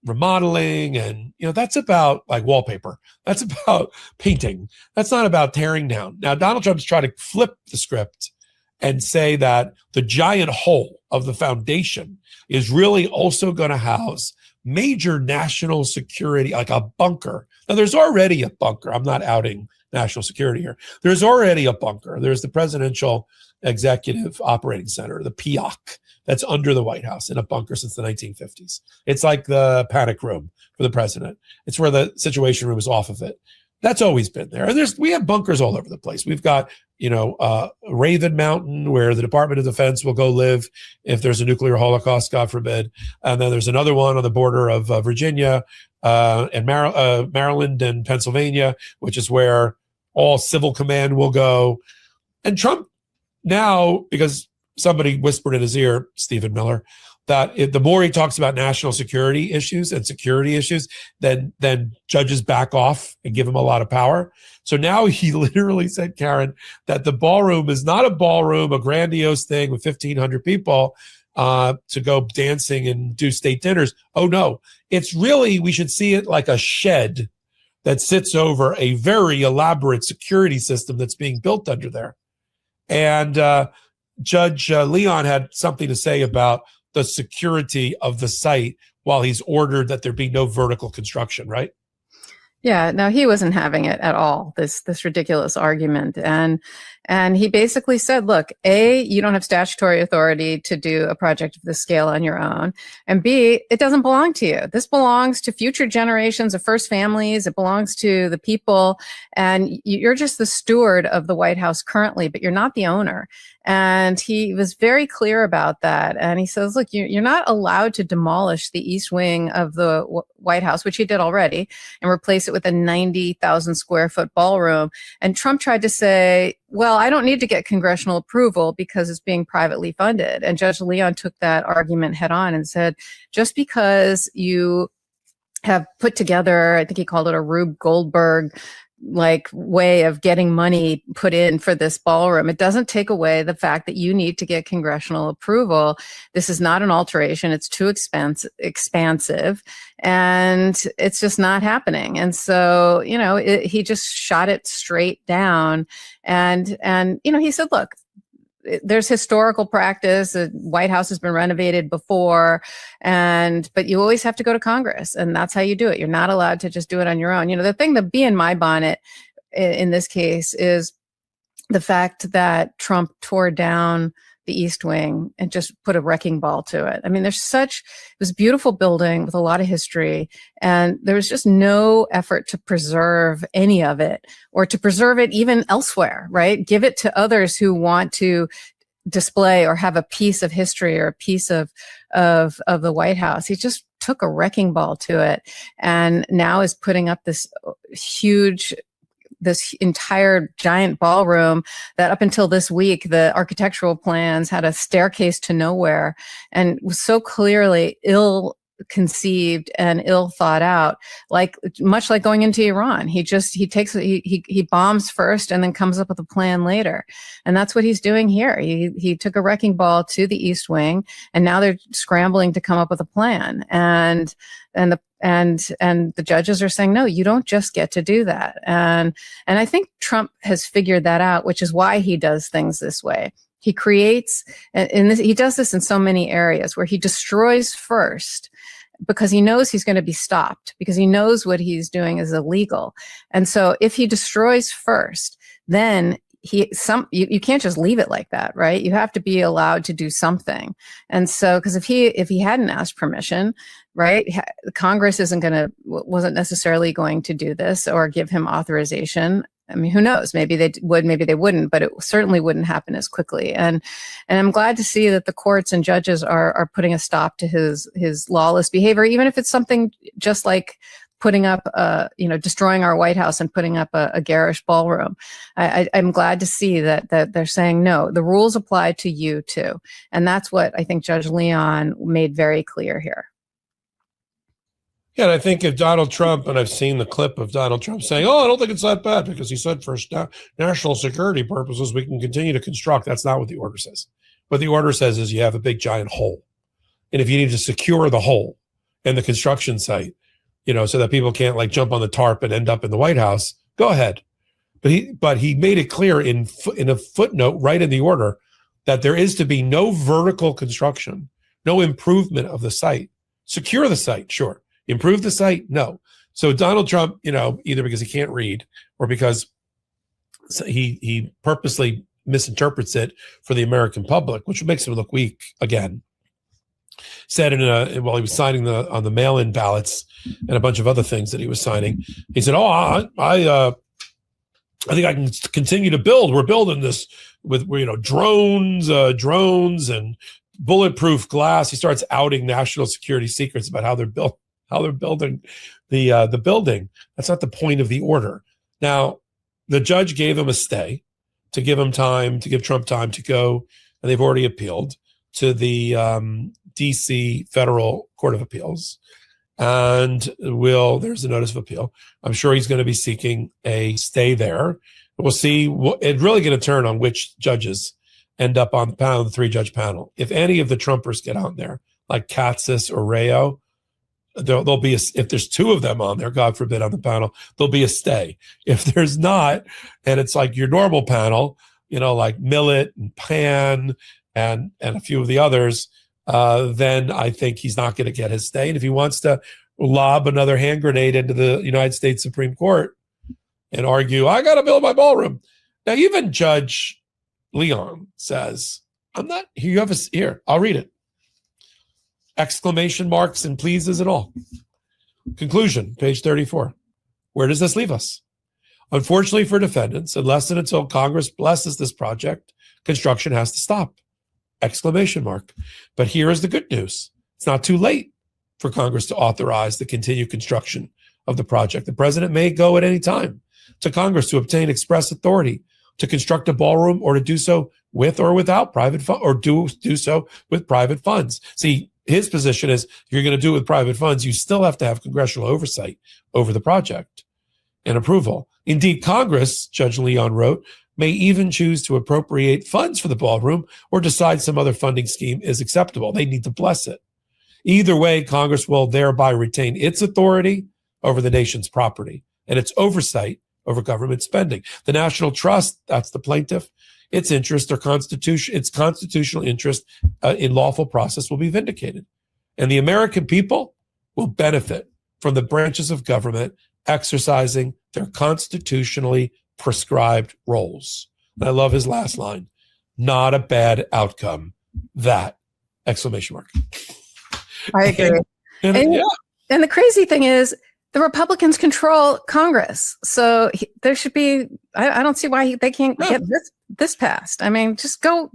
remodeling and, that's about like wallpaper. That's about painting. That's not about tearing down. Now, Donald Trump's trying to flip the script and say that the giant hole of the foundation is really also going to house major national security, like a bunker. Now, there's already a bunker. I'm not outing national security here. There's already a bunker. There's the Presidential Executive Operating Center, the PEOC, that's under the White House in a bunker since the 1950s. It's like the panic room for the president. It's where the Situation Room is off of it. That's always been there. And we have bunkers all over the place. We've got, Raven Mountain, where the Department of Defense will go live if there's a nuclear holocaust, God forbid. And then there's another one on the border of Virginia and Maryland and Pennsylvania, which is where all civil command will go. And Trump now, because somebody whispered in his ear, Stephen Miller, that the more he talks about national security issues and security issues, then judges back off and give him a lot of power. So now he literally said, Karen, that the ballroom is not a ballroom, a grandiose thing with 1,500 people to go dancing and do state dinners. Oh, no. It's really, we should see it like a shed that sits over a very elaborate security system that's being built under there. And Judge Leon had something to say about the security of the site while he's ordered that there be no vertical construction, right? Yeah, no, he wasn't having it at all, this ridiculous argument. And he basically said, look, A, you don't have statutory authority to do a project of this scale on your own. And B, it doesn't belong to you. This belongs to future generations of first families. It belongs to the people. And you're just the steward of the White House currently, but you're not the owner. And he was very clear about that. And he says, look, you're not allowed to demolish the east wing of the White House, which he did already, and replace it with a 90,000 square foot ballroom. And Trump tried to say, well, I don't need to get congressional approval because it's being privately funded. And Judge Leon took that argument head on and said, just because you have put together, I think he called it a Rube Goldberg way of getting money put in for this ballroom, it doesn't take away the fact that you need to get congressional approval. This is not an alteration. It's too expansive, and it's just not happening. And so, he just shot it straight down. And he said, look, there's historical practice. The White House has been renovated before, but you always have to go to Congress, and that's how you do it. You're not allowed to just do it on your own. The thing that be in my bonnet in this case is the fact that Trump tore down the East Wing and just put a wrecking ball to it. I mean, it was a beautiful building with a lot of history, and there was just no effort to preserve any of it or to preserve it even elsewhere, right? Give it to others who want to display or have a piece of history or a piece of the White House. He just took a wrecking ball to it and now is putting up this entire giant ballroom that up until this week, the architectural plans had a staircase to nowhere and was so clearly ill conceived and ill thought out, much like going into Iran. He bombs first and then comes up with a plan later. And that's what he's doing here. He took a wrecking ball to the East Wing, and now they're scrambling to come up with a plan. And the judges are saying, no, you don't just get to do that. And I think Trump has figured that out, which is why he does things this way. He creates, he does this in so many areas where he destroys first because he knows he's going to be stopped, because he knows what he's doing is illegal. And so if he destroys first, then you can't just leave it like that, right? You have to be allowed to do something. And so, because if he hadn't asked permission, right, Congress wasn't necessarily going to do this or give him authorization. I mean, who knows? Maybe they would, maybe they wouldn't, but it certainly wouldn't happen as quickly. And I'm glad to see that the courts and judges are putting a stop to his lawless behavior, even if it's something just like putting up, destroying our White House and putting up a garish ballroom. I'm glad to see that they're saying, no, the rules apply to you too. And that's what I think Judge Leon made very clear here. Yeah, and I think if Donald Trump, and I've seen the clip of Donald Trump saying, I don't think it's that bad because he said for national security purposes, we can continue to construct. That's not what the order says. What the order says is you have a big giant hole. And if you need to secure the hole and the construction site, so that people can't jump on the tarp and end up in the White House, go ahead. But he made it clear in a footnote right in the order that there is to be no vertical construction, no improvement of the site. Secure the site, sure. Improve the site? No. So Donald Trump, either because he can't read or because he purposely misinterprets it for the American public, which makes him look weak again. said while he was signing on the mail-in ballots and a bunch of other things that he was signing, he said, "Oh, I think I can continue to build. We're building this with drones and bulletproof glass." He starts outing national security secrets about how they're building the building. That's not the point of the order. Now, the judge gave him a stay to give him time, to give Trump time to go, and they've already appealed to the D.C. Federal Court of Appeals. And there's a notice of appeal. I'm sure he's going to be seeking a stay there. We'll see. It's really going to turn on which judges end up on the panel, the 3-judge panel. If any of the Trumpers get on there, like Katsas or Rayo, there'll be if there's 2 of them on there, God forbid, on the panel, there'll be a stay. If there's not, and it's like your normal panel, like Millett and Pan and a few of the others, then I think he's not going to get his stay. And if he wants to lob another hand grenade into the United States Supreme Court and argue, I got to build my ballroom. Now, even Judge Leon says, I'm not here. Here, I'll read it. Exclamation marks and pleases and all. Conclusion, page 34. Where does this leave us? Unfortunately for defendants, unless and until Congress blesses this project, construction has to stop. Exclamation mark. But here is the good news. It's not too late for Congress to authorize the continued construction of the project. The president may go at any time to Congress to obtain express authority to construct a ballroom or to do so with or without private funds, or do so with private funds. See, his position is if you're going to do it with private funds, you still have to have congressional oversight over the project and approval. Indeed, Congress, Judge Leon wrote, may even choose to appropriate funds for the ballroom or decide some other funding scheme is acceptable. They need to bless it. Either way, Congress will thereby retain its authority over the nation's property and its oversight over government spending. The National Trust, that's the plaintiff, its constitutional interest in lawful process will be vindicated. And the American people will benefit from the branches of government exercising their constitutionally prescribed roles. And I love his last line. Not a bad outcome. That! Exclamation mark. I agree. And the crazy thing is, the Republicans control Congress. So there should be, I don't see why they can't get this passed. I mean, just go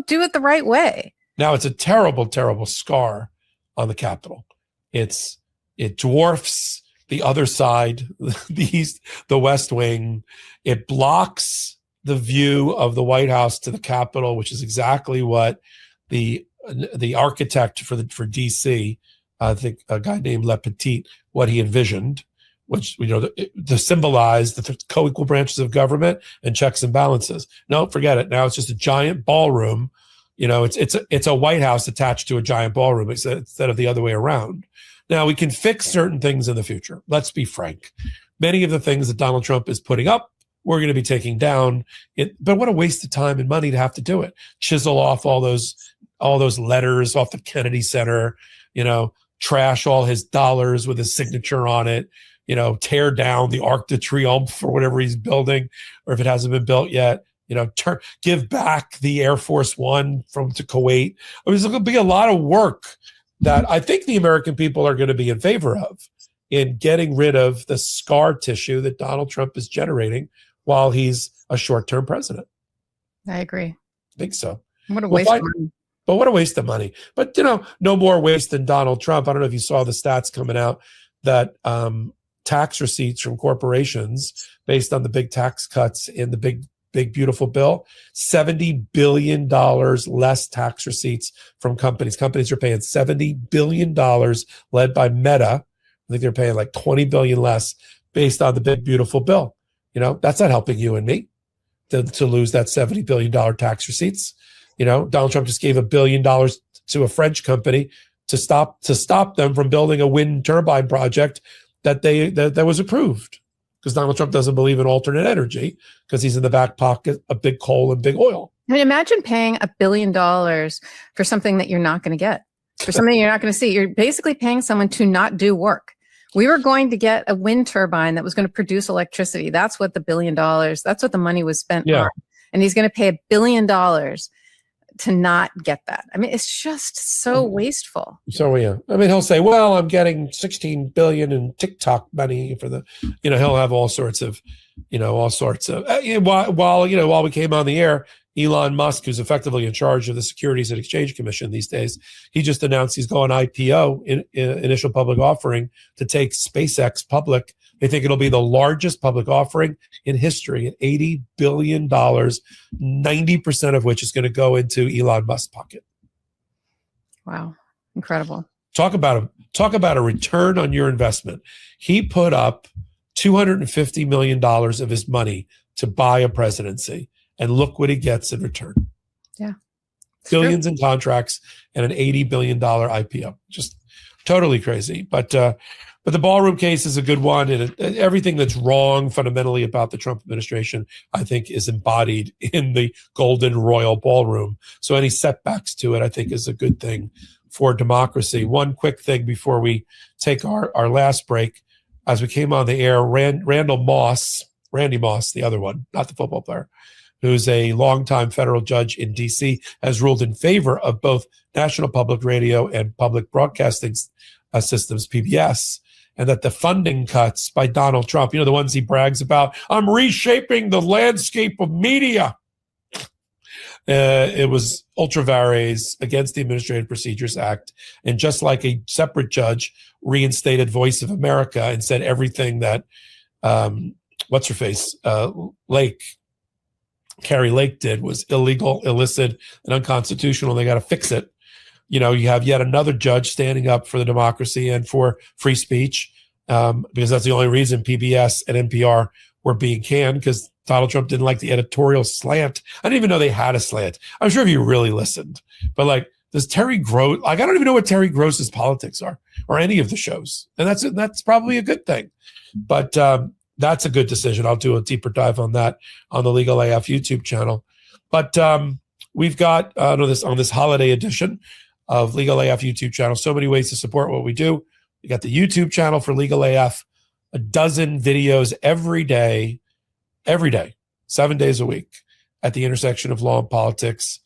do it the right way. Now, it's a terrible, terrible scar on the Capitol. It dwarfs the other side, the West Wing. It blocks the view of the White House to the Capitol, which is exactly what the architect for DC, I think a guy named Le Petit, what he envisioned, which to symbolize the co-equal branches of government and checks and balances. No, forget it. Now it's just a giant ballroom. It's a White House attached to a giant ballroom instead of the other way around. Now we can fix certain things in the future. Let's be frank. Many of the things that Donald Trump is putting up, we're going to be taking down. But what a waste of time and money to have to do it. Chisel off all those letters off the Kennedy Center, trash all his dollars with his signature on it, tear down the Arc de Triomphe or whatever he's building, or if it hasn't been built yet, give back the Air Force One to Kuwait. I mean, there's going to be a lot of work that I think the American people are going to be in favor of in getting rid of the scar tissue that Donald Trump is generating while he's a short-term president. I agree. I think so. What a waste of money. But what a waste of money. But, no more waste than Donald Trump. I don't know if you saw the stats coming out that tax receipts from corporations based on the big tax cuts in the big, beautiful bill, $70 billion less tax receipts from companies. Companies are paying $70 billion led by Meta. I think they're paying like $20 billion less based on the big, beautiful bill. That's not helping you and me to lose that $70 billion tax receipts. Donald Trump just gave $1 billion to a French company to stop them from building a wind turbine project that was approved, because Donald Trump doesn't believe in alternate energy because he's in the back pocket of big coal and big oil. I mean, imagine paying $1 billion for something that you're not going to get, for something you're not going to see. You're basically paying someone to not do work. We were going to get a wind turbine that was going to produce electricity. That's what the $1 billion, that's what the money was spent on. And he's going to pay $1 billion to not get that. I mean, it's just so wasteful. So yeah, I mean, he'll say, "Well, I'm getting 16 billion in TikTok money for the," he'll have all sorts of while we came on the air, Elon Musk, who's effectively in charge of the Securities and Exchange Commission these days, he just announced he's going IPO, in initial public offering, to take SpaceX public. They think it'll be the largest public offering in history at $80 billion, 90% of which is going to go into Elon Musk's pocket. Wow. Incredible. Talk about a return on your investment. He put up $250 million of his money to buy a presidency, and look what he gets in return. Yeah. Billions in contracts and an $80 billion IPO. Just totally crazy. But the ballroom case is a good one, and everything that's wrong fundamentally about the Trump administration, I think, is embodied in the Golden Royal Ballroom. So any setbacks to it, I think, is a good thing for democracy. One quick thing before we take our last break. As we came on the air, Randy Moss, the other one, not the football player, who's a longtime federal judge in D.C., has ruled in favor of both National Public Radio and Public Broadcasting Systems, PBS, and that the funding cuts by Donald Trump, the ones he brags about, I'm reshaping the landscape of media. It was ultra vires against the Administrative Procedures Act. And just like a separate judge reinstated Voice of America and said everything that, Carrie Lake did was illegal, illicit, and unconstitutional. They got to fix it. You have yet another judge standing up for the democracy and for free speech, because that's the only reason PBS and NPR were being canned, because Donald Trump didn't like the editorial slant. I didn't even know they had a slant. I'm sure if you really listened. But does Terry Gross, I don't even know what Terry Gross's politics are, or any of the shows. And that's probably a good thing. But that's a good decision. I'll do a deeper dive on that on the Legal AF YouTube channel. But we've got on this holiday edition of Legal AF YouTube channel, so many ways to support what we do. We got the YouTube channel for Legal AF, a dozen videos every day, 7 days a week, at the intersection of law and politics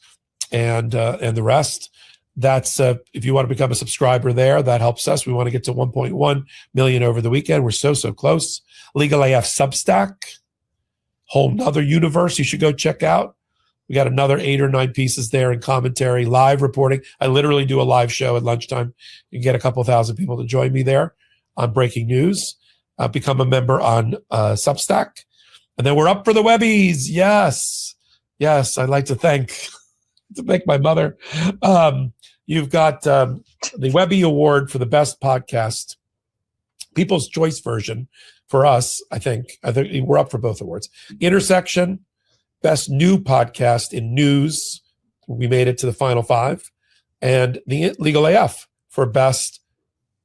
and the rest. That's if you want to become a subscriber there, that helps us. We want to get to 1.1 million over the weekend. We're so close. Legal AF Substack, whole nother universe you should go check out. We got another 8 or 9 pieces there in commentary, live reporting. I literally do a live show at lunchtime. You can get a couple thousand people to join me there on breaking news. Become a member on Substack. And then we're up for the Webbies. Yes, I'd like to thank my mother. You've got the Webby Award for the Best Podcast, People's Choice version for us, I think we're up for both awards. Intersection, Best New Podcast in News. We made it to the final 5. And the Legal AF for Best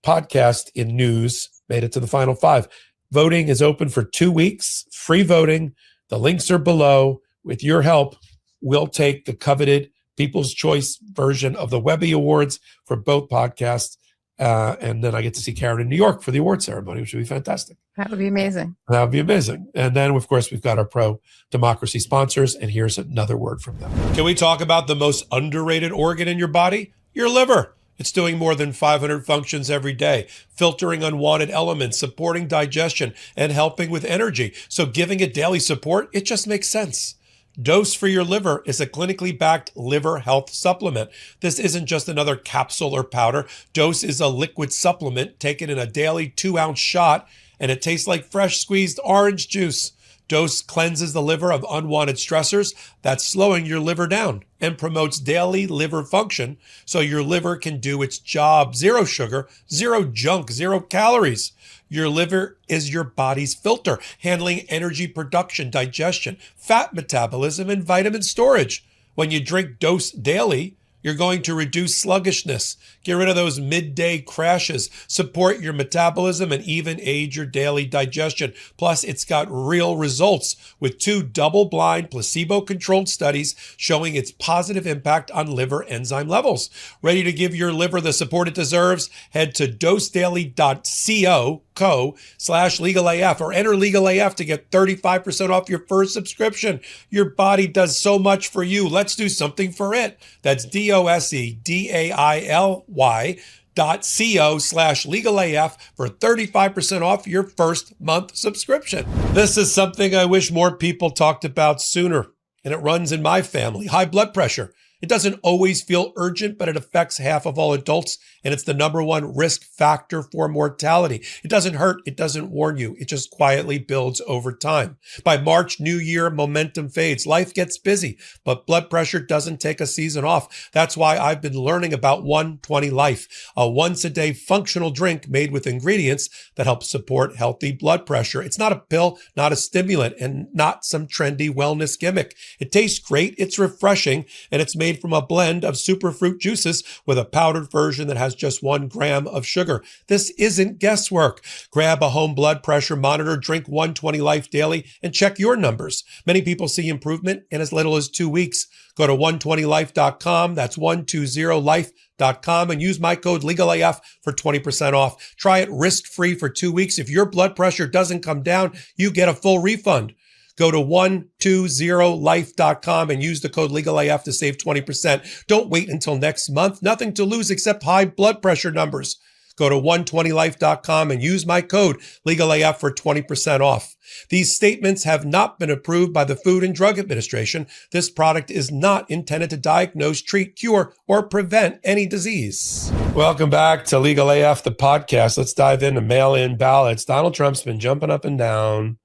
Podcast in News made it to the final 5. Voting is open for 2 weeks, free voting. The links are below. With your help, we'll take the coveted People's Choice version of the Webby Awards for both podcasts. And then I get to see Karen in New York for the award ceremony, which would be fantastic. That would be amazing. That would be amazing. And then, of course, we've got our pro-democracy sponsors, and here's another word from them. Can we talk about the most underrated organ in your body? Your liver. It's doing more than 500 functions every day, filtering unwanted elements, supporting digestion, and helping with energy. So giving it daily support, it just makes sense. Dose for Your Liver is a clinically backed liver health supplement. This isn't just another capsule or powder. Dose is a liquid supplement taken in a daily 2-ounce shot, and it tastes like fresh squeezed orange juice. Dose cleanses the liver of unwanted stressors that's slowing your liver down and promotes daily liver function so your liver can do its job. 0 sugar, 0 junk, 0 calories. Your liver is your body's filter, handling energy production, digestion, fat metabolism, and vitamin storage. When you drink Dose daily, you're going to reduce sluggishness, get rid of those midday crashes, support your metabolism, and even aid your daily digestion. Plus, it's got real results with 2 double-blind, placebo-controlled studies showing its positive impact on liver enzyme levels. Ready to give your liver the support it deserves? Head to dosedaily.co, dose.co/legalaf or enter legalaf to get 35% off your first subscription. Your body does so much for you. Let's do something for it. That's DOSEDAILY.co/legalaf for 35% off your first month subscription. This is something I wish more people talked about sooner, and it runs in my family. High blood pressure. It doesn't always feel urgent, but it affects half of all adults, and it's the number one risk factor for mortality. It doesn't hurt. It doesn't warn you. It just quietly builds over time. By March, new year, momentum fades. Life gets busy, but blood pressure doesn't take a season off. That's why I've been learning about 120 Life, a once-a-day functional drink made with ingredients that help support healthy blood pressure. It's not a pill, not a stimulant, and not some trendy wellness gimmick. It tastes great, it's refreshing, and it's made from a blend of superfruit juices with a powdered version that has just 1 gram of sugar. This isn't guesswork. Grab a home blood pressure monitor, drink 120 Life daily, and check your numbers. Many people see improvement in as little as 2 weeks. Go to 120life.com. That's 120life.com and use my code LegalAF for 20% off. Try it risk-free for 2 weeks. If your blood pressure doesn't come down, you get a full refund. Go to 120life.com and use the code LegalAF to save 20%. Don't wait until next month. Nothing to lose except high blood pressure numbers. Go to 120life.com and use my code LegalAF for 20% off. These statements have not been approved by the Food and Drug Administration. This product is not intended to diagnose, treat, cure, or prevent any disease. Welcome back to Legal AF, the podcast. Let's dive into mail-in ballots. Donald Trump's been jumping up and down,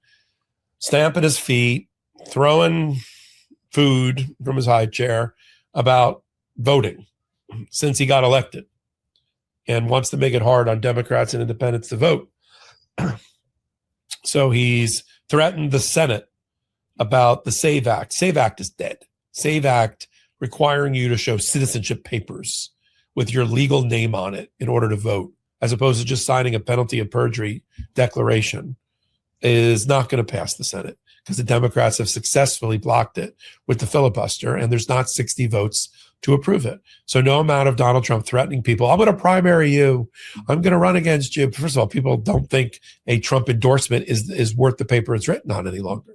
stamping his feet, throwing food from his high chair about voting since he got elected, and wants to make it hard on Democrats and independents to vote. So he's threatened the Senate about the SAVE Act. SAVE Act is dead. SAVE Act requiring you to show citizenship papers with your legal name on it in order to vote, as opposed to just signing a penalty of perjury declaration, is not going to pass the Senate because the Democrats have successfully blocked it with the filibuster, and there's not 60 votes to approve it. So no amount of Donald Trump threatening people, I'm going to primary you, I'm going to run against you. First of all, people don't think a Trump endorsement is worth the paper it's written on any longer.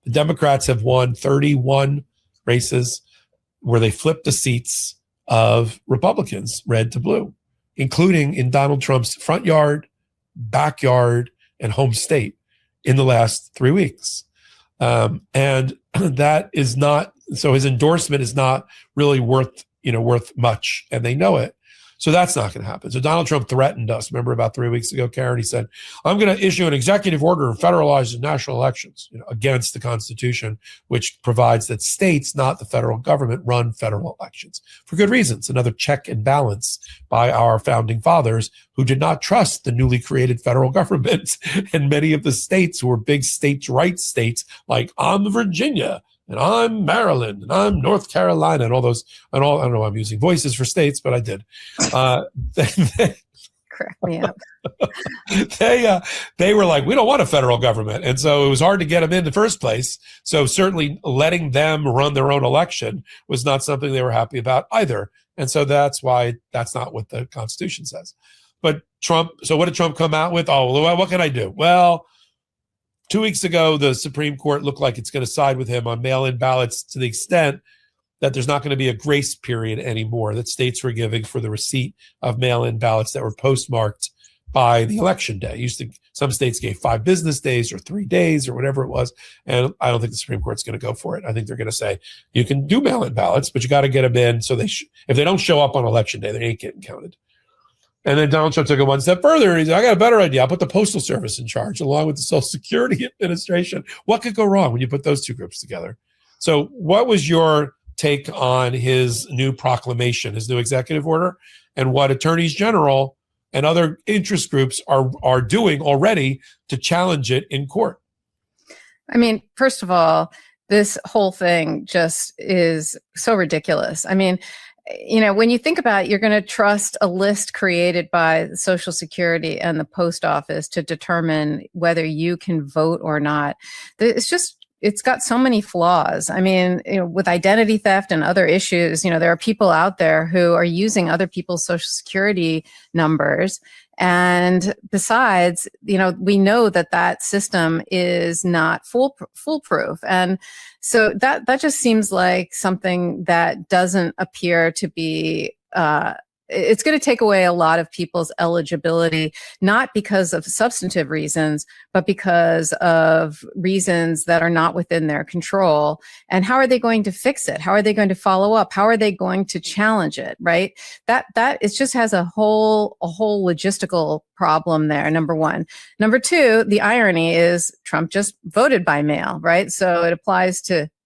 The Democrats have won 31 races where they flipped the seats of Republicans, red to blue, including in Donald Trump's front yard, backyard, and home state in the last 3 weeks. And that is not, so his endorsement is not really worth much, and they know it. So that's not going to happen. So Donald Trump threatened us. Remember about 3 weeks ago, Karen, he said, I'm going to issue an executive order and federalize the national elections, against the Constitution, which provides that states, not the federal government, run federal elections for good reasons. Another check and balance by our founding fathers who did not trust the newly created federal government. And many of the states who were big states' rights states, like I'm Virginia, and I'm Maryland, and I'm North Carolina, and all those, and all, I don't know, I'm using voices for states, but I did. Crack me up. They were like, we don't want a federal government. And so it was hard to get them in the first place. So certainly letting them run their own election was not something they were happy about either. And so that's why that's not what the Constitution says. But Trump, so what did Trump come out with? Oh, well, what can I do? Well, 2 weeks ago, the Supreme Court looked like it's going to side with him on mail-in ballots to the extent that there's not going to be a grace period anymore that states were giving for the receipt of mail-in ballots that were postmarked by the election day. Some states gave 5 business days or 3 days or whatever it was. And I don't think the Supreme Court's going to go for it. I think they're going to say, you can do mail-in ballots, but you got to get them in. So if they don't show up on election day, they ain't getting counted. And then Donald Trump took it one step further. He said, I got a better idea. I'll put the Postal Service in charge along with the Social Security Administration. What could go wrong when you put those two groups together? So what was your take on his new proclamation, his new executive order, and what attorneys general and other interest groups are doing already to challenge it in court? I mean, first of all, this whole thing just is so ridiculous. I mean, when you think about it, you're going to trust a list created by Social Security and the post office to determine whether you can vote or not. It's got so many flaws. I mean, with identity theft and other issues, there are people out there who are using other people's Social Security numbers And besides, we know that system is not foolproof. And so that just seems like something that doesn't appear to be, it's going to take away a lot of people's eligibility, not because of substantive reasons, but because of reasons that are not within their control. And how are they going to fix it? How are they going to follow up? How are they going to challenge it? Right? That it just has a whole logistical problem there. Number one. Number two, the irony is Trump just voted by mail, right? So it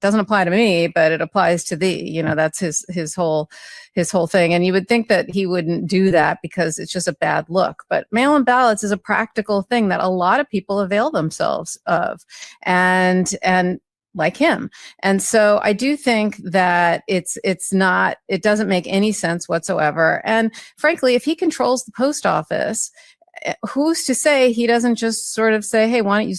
doesn't apply to me, but it applies to thee. That's his whole thing. And you would think that he wouldn't do that because it's just a bad look. But mail-in ballots is a practical thing that a lot of people avail themselves of, and like him. And so I do think that it doesn't make any sense whatsoever. And frankly, if he controls the post office, who's to say he doesn't just sort of say, hey, why don't you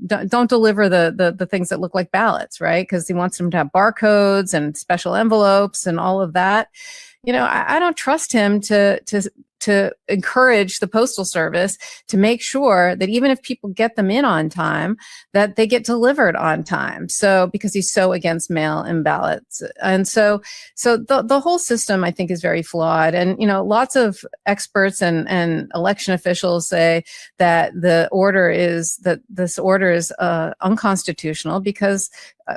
don't deliver the things that look like ballots, right? Because he wants them to have barcodes and special envelopes and all of that. I don't trust him to encourage the Postal Service to make sure that even if people get them in on time, that they get delivered on time. So, because he's so against mail-in ballots. And so the whole system, I think, is very flawed. And, lots of experts and election officials say that this order is unconstitutional because,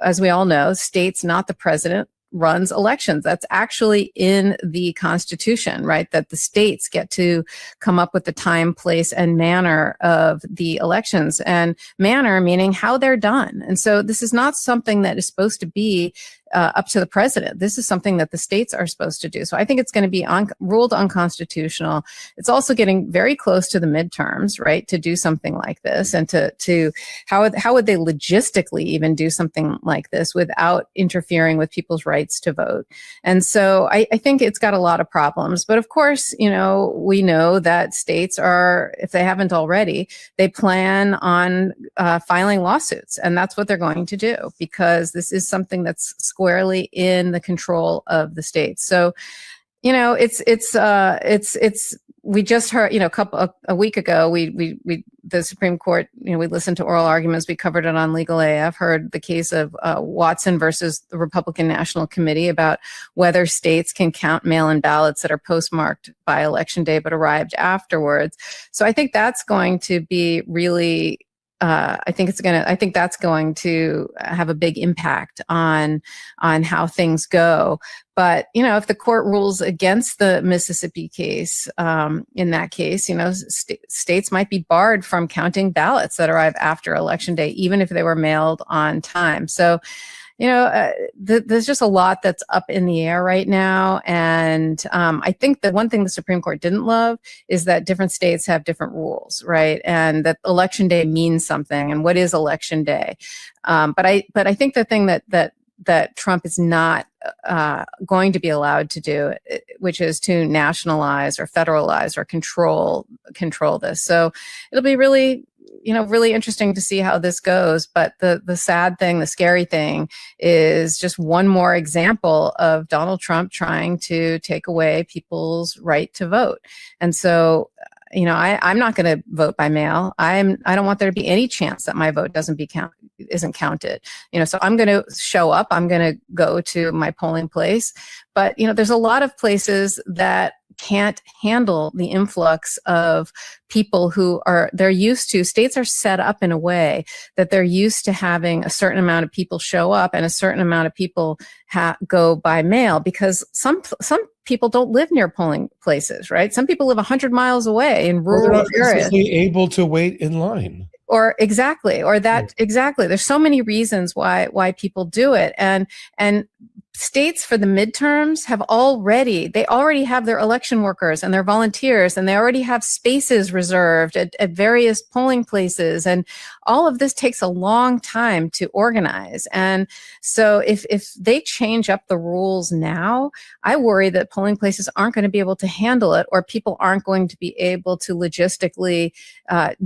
as we all know, states, not the president, runs elections. That's actually in the Constitution, right? That the states get to come up with the time, place, and manner of the elections, and manner meaning how they're done. And so this is not something that is supposed to be up to the president. This is something that the states are supposed to do. So I think it's going to be ruled unconstitutional. It's also getting very close to the midterms, right? To do something like this, and to how would they logistically even do something like this without interfering with people's rights to vote? And so I think it's got a lot of problems. But of course, we know that states are, if they haven't already, they plan on filing lawsuits, and that's what they're going to do because this is something that's squarely in the control of the states. So, it's we just heard, a week ago, the Supreme Court, we listened to oral arguments. We covered it on Legal AF, heard the case of Watson versus the Republican National Committee about whether states can count mail-in ballots that are postmarked by Election Day but arrived afterwards. So I think that's going to be really I think that's going to have a big impact on how things go. But, if the court rules against the Mississippi case, in that case, states might be barred from counting ballots that arrive after Election Day, even if they were mailed on time. So, there's just a lot that's up in the air right now. And I think that one thing the Supreme Court didn't love is that different states have different rules, right? And that Election Day means something. And what is Election Day? But I think the thing that Trump is not going to be allowed to do, which is to nationalize or federalize or control this. So it'll be really interesting to see how this goes. But the sad thing, the scary thing is just one more example of Donald Trump trying to take away people's right to vote. And so, I'm not going to vote by mail. I don't want there to be any chance that my vote isn't counted. So I'm going to show up. I'm going to go to my polling place. But, there's a lot of places that can't handle the influx of people states are set up in a way that they're used to having a certain amount of people show up and a certain amount of people go by mail, because some people don't live near polling places, right? Some people live 100 miles away in rural areas. They're not able to wait in line. Exactly. There's so many reasons why people do it. And states for the midterms they already have their election workers and their volunteers, and they already have spaces reserved at various polling places. And all of this takes a long time to organize. And so if they change up the rules now, I worry that polling places aren't going to be able to handle it, or people aren't going to be able to logistically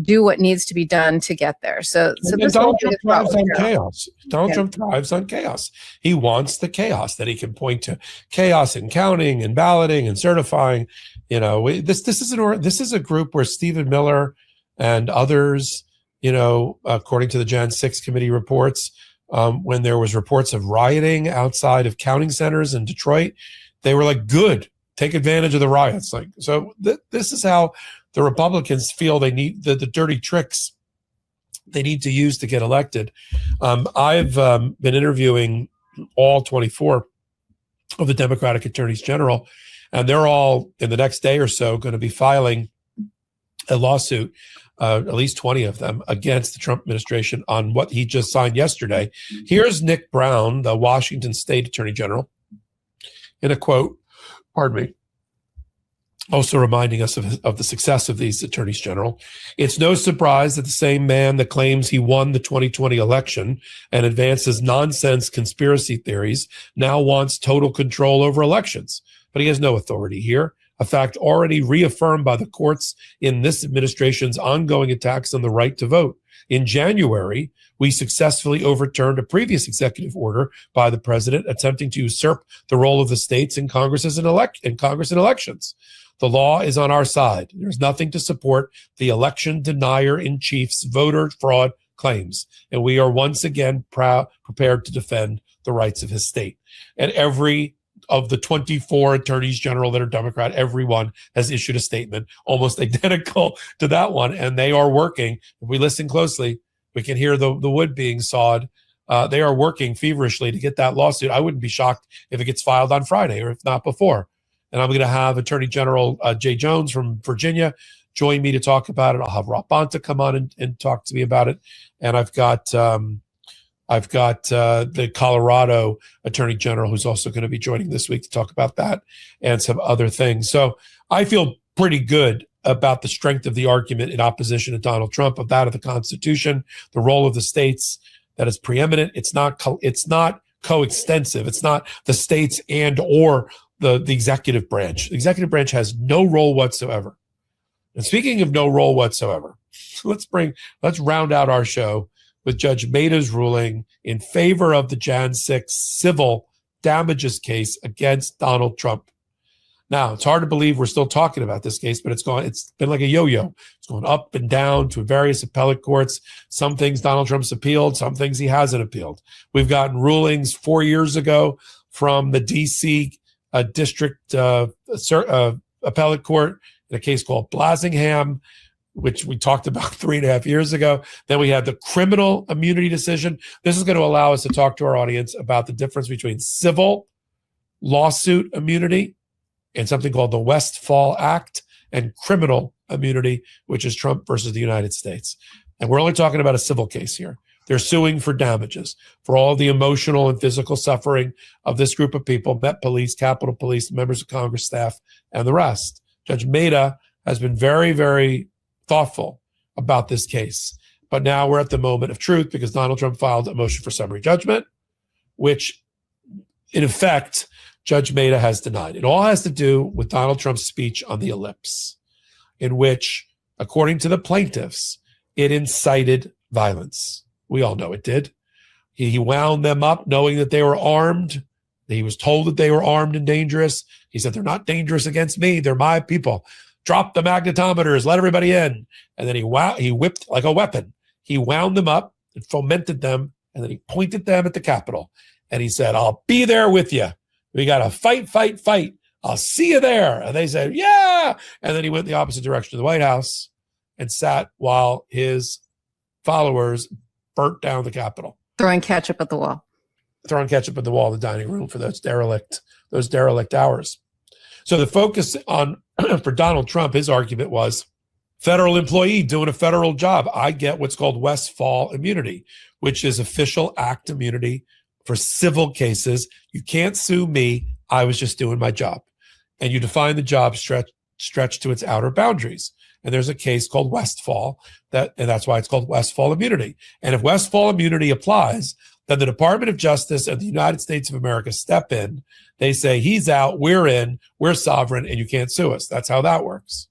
do what needs to be done to get there. So Donald Trump thrives on chaos. Donald Trump thrives on chaos. He wants the chaos. chaos that he can point to, chaos in counting and balloting and certifying. This is a group where Stephen Miller and others, according to the Jan 6 committee reports, when there was reports of rioting outside of counting centers in Detroit, they were like, good, take advantage of the riots. This is how the Republicans feel they need the dirty tricks they need to use to get elected. I've been interviewing all 24 of the Democratic attorneys general, and they're all in the next day or so going to be filing a lawsuit, at least 20 of them, against the Trump administration on what he just signed yesterday. Here's Nick Brown, the Washington State Attorney General, in a quote, also reminding us of the success of these attorneys general. It's no surprise that the same man that claims he won the 2020 election and advances nonsense conspiracy theories now wants total control over elections. But he has no authority here, a fact already reaffirmed by the courts in this administration's ongoing attacks on the right to vote. In January, we successfully overturned a previous executive order by the president attempting to usurp the role of the states in Congress in elections. The law is on our side. There's nothing to support the election denier-in-chief's voter fraud claims, and we are once again prepared to defend the rights of his state. And every of the 24 attorneys general that are Democrat, everyone has issued a statement almost identical to that one, and they are working. If we listen closely, we can hear the wood being sawed. They are working feverishly to get that lawsuit. I wouldn't be shocked if it gets filed on Friday or if not before. And I'm going to have Attorney General Jay Jones from Virginia join me to talk about it. I'll have Rob Bonta come on and talk to me about it. And I've got the Colorado Attorney General who's also going to be joining this week to talk about that and some other things. So I feel pretty good about the strength of the argument in opposition to Donald Trump, of that of the Constitution, the role of the states that is preeminent. It's not coextensive. It's not the states and or the executive branch. The executive branch has no role whatsoever. And speaking of no role whatsoever, let's round out our show with Judge Mehta's ruling in favor of the Jan 6 civil damages case against Donald Trump. Now, it's hard to believe we're still talking about this case, but it's been like a yo-yo. It's going up and down to various appellate courts. Some things Donald Trump's appealed, some things he hasn't appealed. We've gotten rulings 4 years ago from the D.C. District Appellate Court in a case called Blasingham, which we talked about 3.5 years ago. Then we had the criminal immunity decision. This is going to allow us to talk to our audience about the difference between civil lawsuit immunity and something called the Westfall Act, and criminal immunity, which is Trump versus the United States. And we're only talking about a civil case here. They're suing for damages for all the emotional and physical suffering of this group of people, Met Police, Capitol Police, members of Congress staff, and the rest. Judge Mehta has been very, very thoughtful about this case. But now we're at the moment of truth because Donald Trump filed a motion for summary judgment, which in effect, Judge Mehta has denied. It all has to do with Donald Trump's speech on the ellipse, in which, according to the plaintiffs, it incited violence. We all know it did. He wound them up knowing that they were armed. He was told that they were armed and dangerous. He said, they're not dangerous against me. They're my people. Drop the magnetometers. Let everybody in. And then he whipped like a weapon. He wound them up and fomented them. And then he pointed them at the Capitol. And he said, I'll be there with you. We got to fight, fight, fight. I'll see you there. And they said, yeah. And then he went the opposite direction of the White House and sat while his followers burnt down the Capitol. Throwing ketchup at the wall. Throwing ketchup at the wall of the dining room for those derelict hours. So the focus on for Donald Trump, his argument was federal employee doing a federal job. I get what's called Westfall immunity, which is official act immunity for civil cases. You can't sue me. I was just doing my job. And you define the job stretch to its outer boundaries. And there's a case called Westfall, and that's why it's called Westfall immunity. And if Westfall immunity applies, then the Department of Justice and the United States of America step in. They say, he's out, we're in, we're sovereign, and you can't sue us. That's how that works.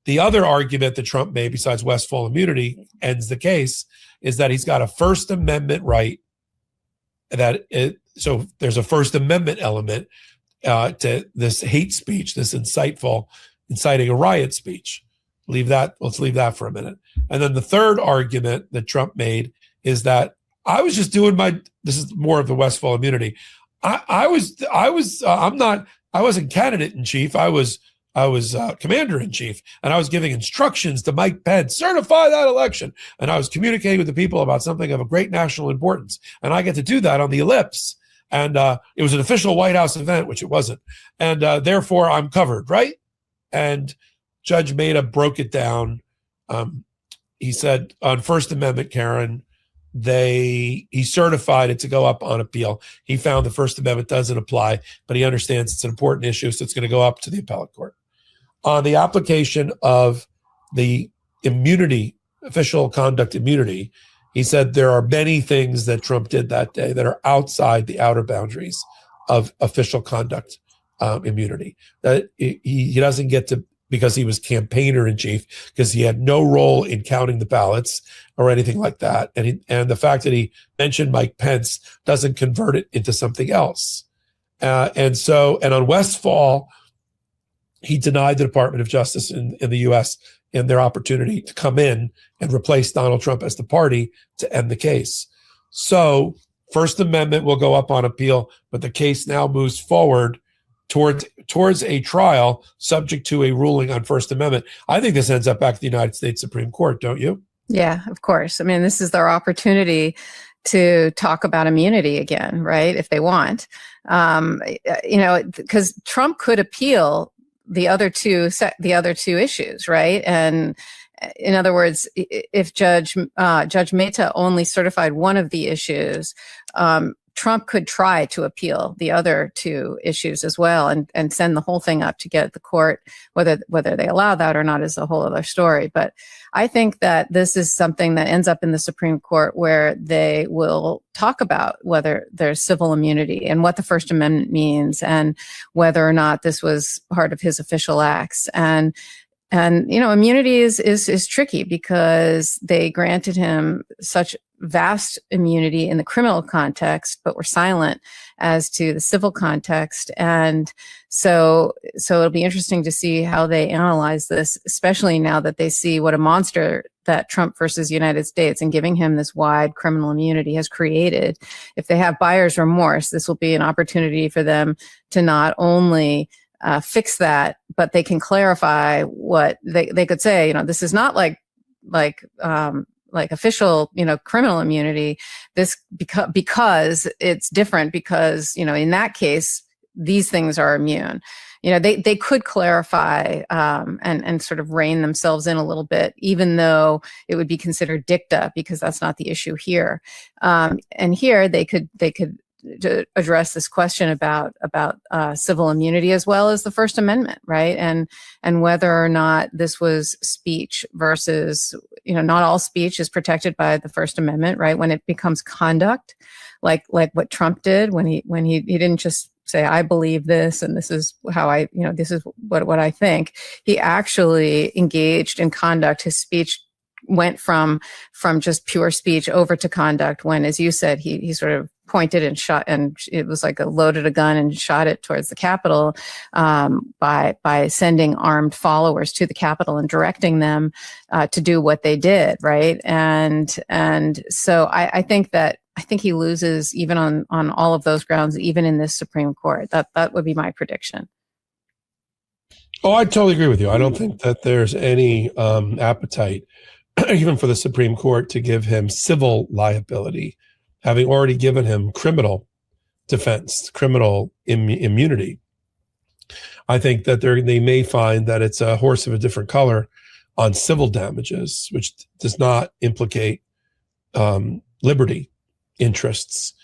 The other argument that Trump made, besides Westfall immunity, ends the case, is that he's got a First Amendment right so there's a First Amendment element to this hate speech, this inciting a riot speech. Let's leave that for a minute. And then the third argument that Trump made is that I was just doing this is more of the Westfall immunity. I wasn't candidate in chief. I was commander in chief, and I was giving instructions to Mike Pence, certify that election. And I was communicating with the people about something of a great national importance. And I get to do that on the ellipse. And it was an official White House event, which it wasn't. And therefore I'm covered, right? And Judge Mehta broke it down. He said on First Amendment, Karen, he certified it to go up on appeal. He found the First Amendment doesn't apply, but he understands it's an important issue, so it's going to go up to the appellate court. On the application of the immunity, official conduct immunity, he said there are many things that Trump did that day that are outside the outer boundaries of official conduct immunity. That he doesn't get to, because he was campaigner in chief, because he had no role in counting the ballots or anything like that. And the fact that he mentioned Mike Pence doesn't convert it into something else. And on Westfall, he denied the Department of Justice in the U.S. in their opportunity to come in and replace Donald Trump as the party to end the case. So First Amendment will go up on appeal, but the case now moves forward towards a trial subject to a ruling on First Amendment. I think this ends up back to the United States Supreme Court, don't you? Yeah, of course. I mean, this is their opportunity to talk about immunity again, right? If they want, because Trump could appeal the other two issues, right? And in other words, if Judge Mehta only certified one of the issues, Trump could try to appeal the other two issues as well, and send the whole thing up to get the court. Whether they allow that or not is a whole other story. But I think that this is something that ends up in the Supreme Court, where they will talk about whether there's civil immunity and what the First Amendment means, and whether or not this was part of his official acts. And immunity is tricky, because they granted him such vast immunity in the criminal context, but were silent as to the civil context. And so it'll be interesting to see how they analyze this, especially now that they see what a monster that Trump versus United States and giving him this wide criminal immunity has created. If they have buyer's remorse, this will be an opportunity for them to not only fix that, but they can clarify what they could say. This is not like official, criminal immunity. This because it's different, because in that case these things are immune. They could clarify and sort of rein themselves in a little bit, even though it would be considered dicta, because that's not the issue here. And here they could to address this question about civil immunity as well as the First Amendment, right? And whether or not this was speech versus, not all speech is protected by the First Amendment, right? When it becomes conduct, like what Trump did when he didn't just say, I believe this, and this is how this is what I think. He actually engaged in conduct. His speech went from just pure speech over to conduct, when, as you said, he sort of pointed and shot, and it was like loaded a gun and shot it towards the Capitol, by sending armed followers to the Capitol and directing them to do what they did, right? And so I think he loses even on all of those grounds, even in this Supreme Court. That would be my prediction. Oh, I totally agree with you. I don't think that there's any appetite, even for the Supreme Court, to give him civil liability, having already given him criminal defense, criminal immunity. I think that they may find that it's a horse of a different color on civil damages, which does not implicate liberty interests.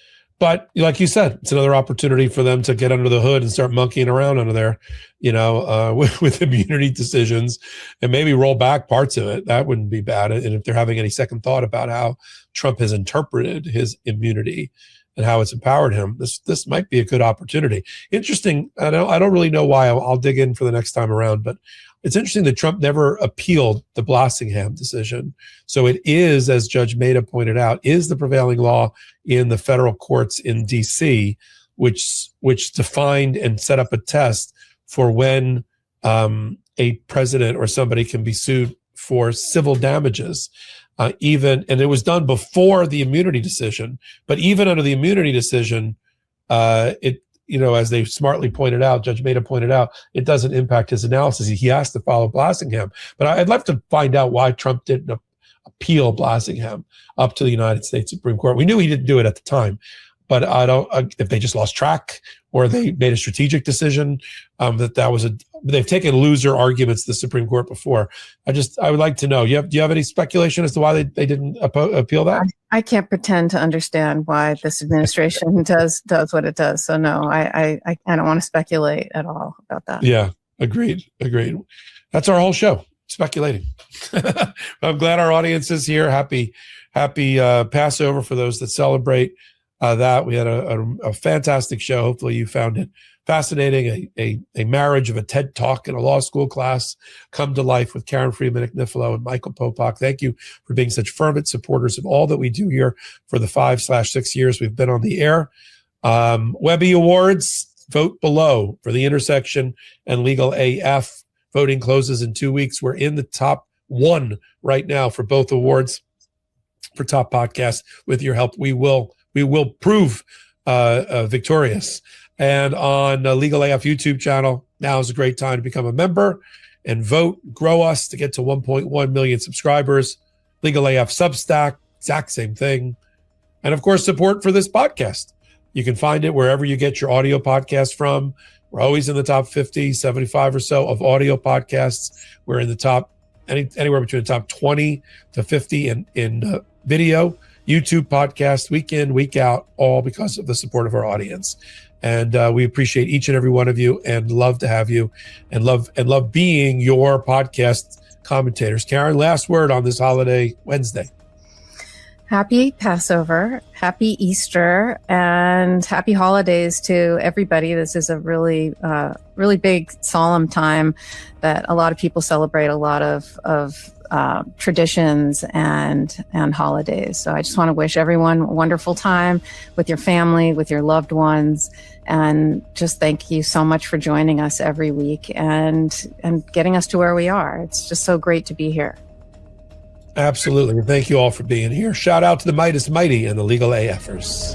But like you said, it's another opportunity for them to get under the hood and start monkeying around under there, with immunity decisions, and maybe roll back parts of it. That wouldn't be bad. And if they're having any second thought about how Trump has interpreted his immunity and how it's empowered him, this might be a good opportunity. Interesting. I don't really know why. I'll dig in for the next time around, but it's interesting that Trump never appealed the Blassingham decision. So it is, as Judge Maida pointed out, is the prevailing law in the federal courts in D.C., which defined and set up a test for when a president or somebody can be sued for civil damages. And it was done before the immunity decision. But even under the immunity decision, as they smartly pointed out, Judge Maida pointed out, it doesn't impact his analysis. He has to follow Blassingham. But I'd love to find out why Trump didn't appeal Blassingham up to the United States Supreme Court. We knew he didn't do it at the time, but if they just lost track or they made a strategic decision, they've taken loser arguments to the Supreme Court before. I would like to know, do you have any speculation as to why they didn't appeal that? I can't pretend to understand why this administration does what it does. So no, I don't want to speculate at all about that. Yeah, agreed. That's our whole show, speculating. I'm glad our audience is here. Happy Passover for those that celebrate that. We had a fantastic show. Hopefully you found it fascinating. A marriage of a TED Talk and a law school class come to life with Karen Freeman Agnifilo and Michael Popok. Thank you for being such fervent supporters of all that we do here for the 5/6 years we've been on the air. Webby Awards, vote below for The Intersection and Legal AF. Voting closes in 2 weeks. We're in the top 1 right now for both awards for top podcast. With your help, we will prove victorious. And on the Legal AF YouTube channel, now is a great time to become a member and vote, grow us to get to 1.1 million subscribers. Legal AF Substack, exact same thing. And of course, support for this podcast. You can find it wherever you get your audio podcast from. We're always in the top 50, 75 or so of audio podcasts. We're in the top, anywhere between the top 20 to 50 in video. YouTube podcast, week in, week out, all because of the support of our audience. And we appreciate each and every one of you and love to have you and love being your podcast commentators. Karen, last word on this holiday Wednesday. Happy Passover, happy Easter, and happy holidays to everybody. This is a really, really big, solemn time that a lot of people celebrate a lot of traditions and holidays. So I just want to wish everyone a wonderful time with your family, with your loved ones, and just thank you so much for joining us every week and getting us to where we are. It's just so great to be here. Absolutely. Thank you all for being here. Shout out to the Mighty and the Legal AFers.